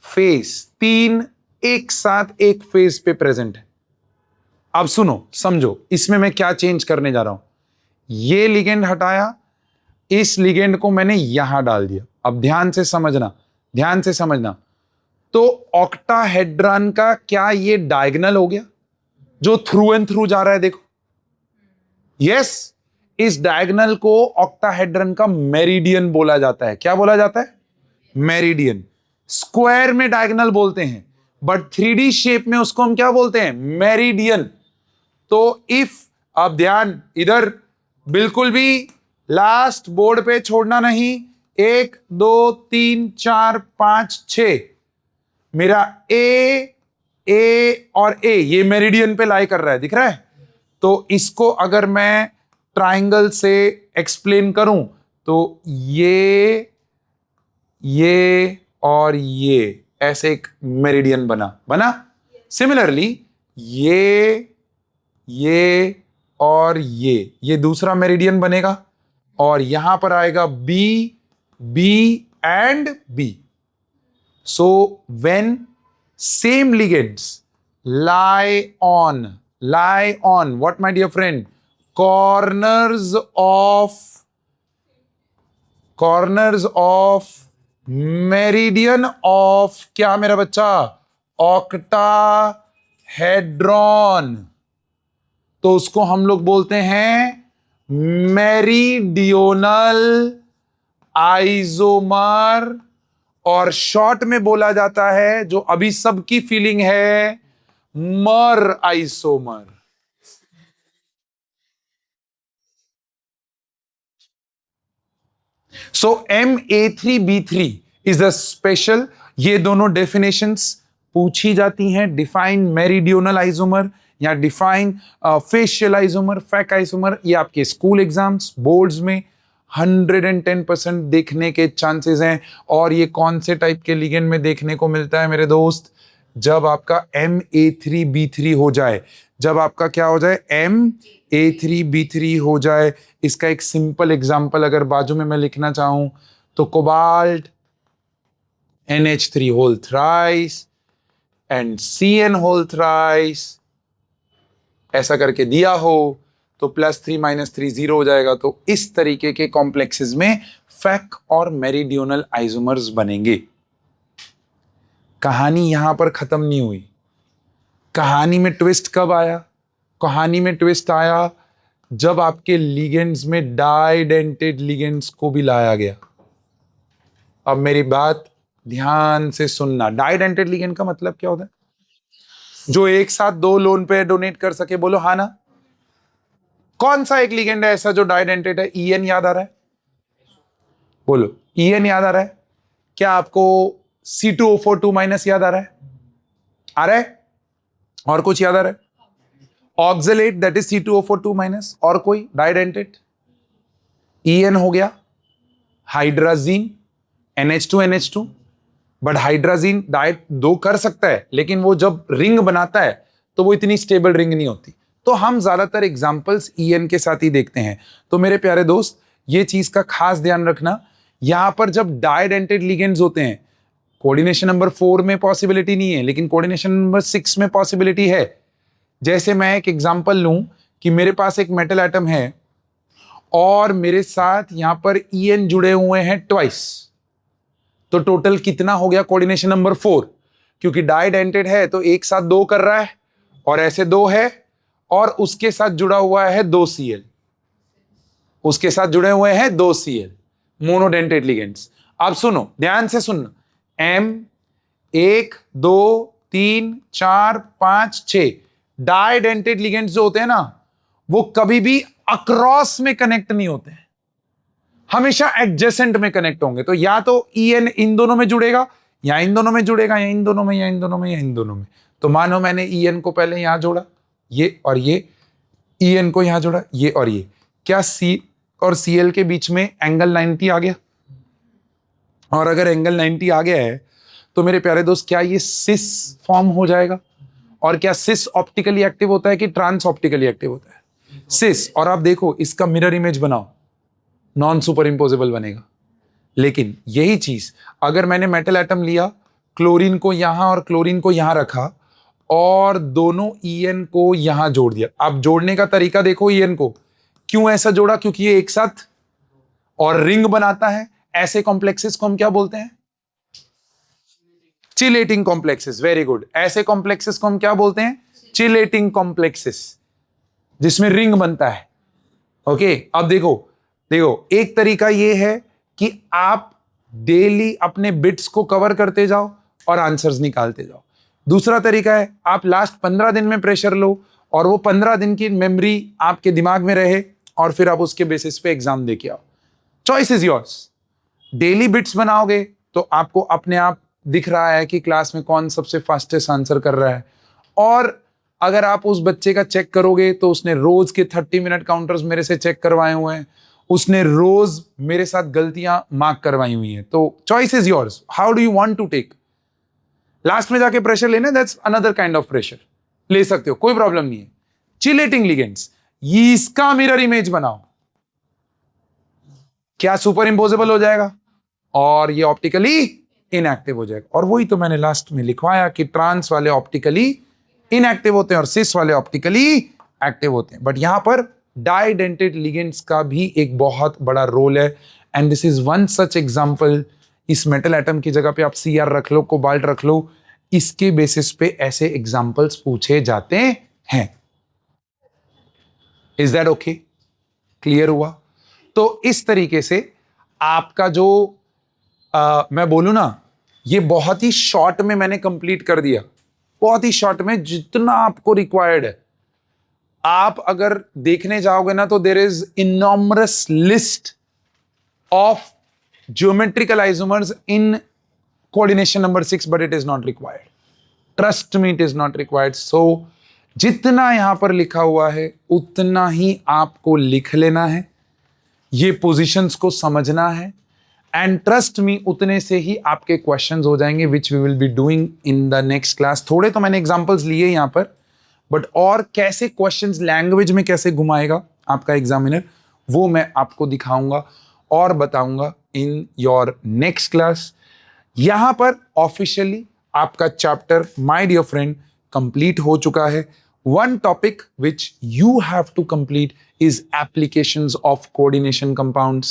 फेस, 3 एक साथ एक फेस पे प्रेजेंट है। अब सुनो समझो, इसमें मैं क्या चेंज करने जा रहा हूं। ये लिगेंड हटाया, इस लिगेंड को मैंने यहां डाल दिया। अब ध्यान से समझना, ध्यान से समझना। तो ऑक्टाहेड्रॉन का क्या ये डायगोनल हो गया जो थ्रू एंड थ्रू जा रहा है? देखो, यस, इस डायगोनल को ऑक्टाहेड्रन का मेरिडियन बोला जाता है। क्या बोला जाता है? मेरिडियन। स्क्वायर में डायगोनल बोलते हैं, बट 3D शेप में उसको हम क्या बोलते हैं? मेरिडियन। तो इफ, अब ध्यान इधर बिल्कुल भी लास्ट बोर्ड पे छोड़ना नहीं। 1 2 3 4 5 6, मेरा ए और ए ये मेरिडियन पे लाई कर रहा है, दिख रहा है? तो इसको अगर मैं ट्राइंगल से एक्सप्लेन करूं तो ये और ये ऐसे एक मेरिडियन बना। सिमिलरली ये और ये दूसरा मेरिडियन बनेगा, और यहां पर आएगा B and B. So when same ligands lie on what, my dear friend? corners of meridian of क्या मेरा बच्चा? ऑक्टाहेड्रॉन। तो उसको हम लोग बोलते हैं मेरीडियोनल आइसोमर, और शॉर्ट में बोला जाता है, जो अभी सबकी फीलिंग है, मर isomer. So Ma3B3 is the special. ये दोनों डेफिनेशंस पूछी जाती हैं, डिफाइन मेरीडियोनल आइसोमर या डिफाइन फेशियल आइसोमर, फैक आइसोमर। ये आपके स्कूल एग्जाम्स, बोर्ड्स में 110% देखने के चांसेस हैं। और ये कौन से टाइप के लिगेंड में देखने को मिलता है मेरे दोस्त? जब आपका Ma3B3 हो जाए, जब आपका क्या हो जाए? Ma3B3 हो जाए। इसका एक सिंपल एग्जांपल अगर बाजू में मैं लिखना चाहूं तो cobalt NH3 whole thrice and CN whole thrice, ऐसा करके दिया हो तो +3 - 3 0 हो जाएगा। तो इस तरीके के कॉम्प्लेक्सेस में फेक और मेरिडियोनल आइसोमर्स बनेंगे। कहानी यहां पर खत्म नहीं हुई। कहानी में ट्विस्ट कब आया? कहानी में ट्विस्ट आया जब आपके लिगेंड्स में डाइडेंटेड लिगेंड्स को भी लाया गया। अब मेरी बात ध्यान से सुनना। डाइडेंटेड लिगेंड का मतलब क्या होता है? जो एक साथ दो लोन पे डोनेट कर सके। बोलो हाँ ना। कौन सा एक लिगेंड है ऐसा जो डाइडेंटेड है? ईएन याद आ रहा है? बोलो ईएन याद आ रहा है? क्या आपको C2O4 2- याद आ रहा है? आ रहा है? और कुछ याद आ रहा है? Oxalate that is C2O4 2-। और कोई डाइडेंटेड? ईएन हो गया, hydrazine NH2 but hydrazine diet दो कर सकता है, लेकिन वो जब रिंग बनाता है तो वो इतनी स्टेबल रिंग नहीं होती। तो हम ज्यादातर एग्जांपल्स ईएन के साथ ही देखते हैं। तो मेरे प्यारे दोस्त, ये चीज का खास ध्यान रखना, यहां पर जब डाइडेंटेड लिगेंड्स होते हैं, कोऑर्डिनेशन नंबर 4 में पॉसिबिलिटी नहीं है, लेकिन कोऑर्डिनेशन नंबर 6 में पॉसिबिलिटी है। जैसे मैं एक एग्जांपल लूं कि मेरे पास एक मेटल एटम है और मेरे साथ यहां पर ईएन जुड़े हुए हैं ट्वाइस, तो टोटल कितना हो गया? Coordination number 4। क्योंकि डाइडेंटेड है तो एक साथ दो कर रहा है, और ऐसे दो है, और उसके साथ जुड़ा हुआ है 2Cl, उसके साथ जुड़े हुए हैं 2Cl, मोनोडेंटेड लिगेंड्स। अब सुनो, ध्यान से सुनना। M 1 2 3 4 5 6 डाइडेंटेड लिगेंड्स जो होते हैं ना, वो कभी भी अक्रॉस में कनेक्ट नहीं होते हैं, हमेशा एडजेसेंट में कनेक्ट होंगे। तो या तो ईएन इन दोनों में जुड़ेगा, या इन दोनों में जुड़ेगा, या इन दोनों में, या इन दोनों में, या इन दोनों में। तो मानो मैंने ईएन को पहले यहां जोड़ा, ये और ये, ईएन को यहां जोड़ा, ये और ये, क्या सी और सीएल के बीच में एंगल 90 आ गया? और अगर एंगल 90 आ गया है तो मेरे प्यारे दोस्त, क्या ये सिस फॉर्म हो जाएगा? और क्या सिस ऑप्टिकली एक्टिव होता है कि ट्रांस ऑप्टिकली एक्टिव होता है? सिस। और आप देखो, इसका मिरर इमेज बनाओ, नॉन सुपर इंपोजेबल बनेगा। लेकिन यही चीज अगर मैंने मेटल एटम लिया, क्लोरीन को यहां और क्लोरीन को यहां रखा, और दोनों ईएन को यहां जोड़ दिया। अब जोड़ने का तरीका देखो, ईएन को क्यों ऐसा जोड़ा? क्योंकि ये एक साथ और रिंग बनाता है। ऐसे कॉम्प्लेक्सेस को हम क्या बोलते हैं? Chelating complexes. Very good. ऐसे कॉम्प्लेक्सेस को हम क्या बोलते हैं? चिलेटिंग कॉम्प्लेक्सेस, जिसमें रिंग बनता है। ओके, अब देखो देखो, एक तरीका ये है कि आप डेली अपने बिट्स को कवर करते जाओ और आंसर्स निकालते जाओ। दूसरा तरीका है, आप लास्ट 15 दिन में प्रेशर लो और वो 15 दिन की मेमोरी आपके दिमाग में रहे, और फिर आप उसके बेसिस पे एग्जाम देके आओ। Choice is yours. Daily bits बनाओगे तो आपको अपने आप दिख रहा है कि क्लास में कौन सबसे फास्टेस्ट आंसर कर रहा है। और अगर आप उस बच्चे का चेक करोगे तो उसने रोज के 30 मिनट काउंटर्स मेरे से चेक करवाए हुए हैं, उसने रोज मेरे साथ गलतियां मार्क करवाई हुई हैं। तो choice is yours, how do you want to take. Last में जाके प्रेशर लेना, that's another kind of pressure, ले सकते हो, कोई प्रॉब्लम नहीं है। चिलेटिंग लिगेंड्स, इसका मिरर इमेज बनाओ, क्या सुपर इंपोजेबल हो जाएगा और ये ऑप्टिकली इनएक्टिव हो जाएगा। और वही तो मैंने लास्ट में लिखवाया कि ट्रांस वाले ऑप्टिकली इनएक्टिव होते हैं और सिस वाले ऑप्टिकली एक्टिव होते हैं। बट यहां पर डाइडेंटेड लिगेंड्स का भी एक बहुत बड़ा रोल है, and this is one such example. इस मेटल एटम की जगह पे आप Cr रख लो, कोबाल्ट रख लो, इसके बेसिस पे ऐसे एग्जांपल्स पूछे जाते हैं। Is that okay? क्लियर हुआ? तो इस तरीके से आपका जो मैं बोलूं ना, ये बहुत ही शॉर्ट में मैंने कंप्लीट कर दिया, बहुत ही शॉर्ट में, जितना आपको रिक्वायर्ड है। आप अगर देखने जाओगे ना तो there is enormous list of geometrical isomers in coordination number 6, but it is not required. Trust me, it is not required. So जितना यहां पर लिखा हुआ है उतना ही आपको लिख लेना है, ये पोजीशंस को समझना है, एंड ट्रस्ट मी, उतने से ही आपके क्वेश्चंस हो जाएंगे, which we will be doing in the next class. थोड़े तो मैंने एग्जांपल्स लिए यहां पर, बट और कैसे क्वेश्चंस लैंग्वेज में कैसे घुमाएगा आपका एग्जामिनर, वो मैं आपको दिखाऊंगा और बताऊंगा इन योर नेक्स्ट क्लास। यहां पर ऑफिशियली आपका chapter my dear friend complete हो चुका है। One topic which you have to complete is applications of coordination compounds.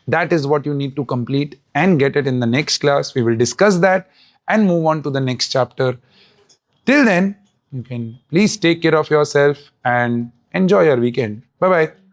That is what you need to complete and get it in the next class. We will discuss that and move on to the next chapter. Till then, you can please take care of yourself and enjoy your weekend. Bye bye.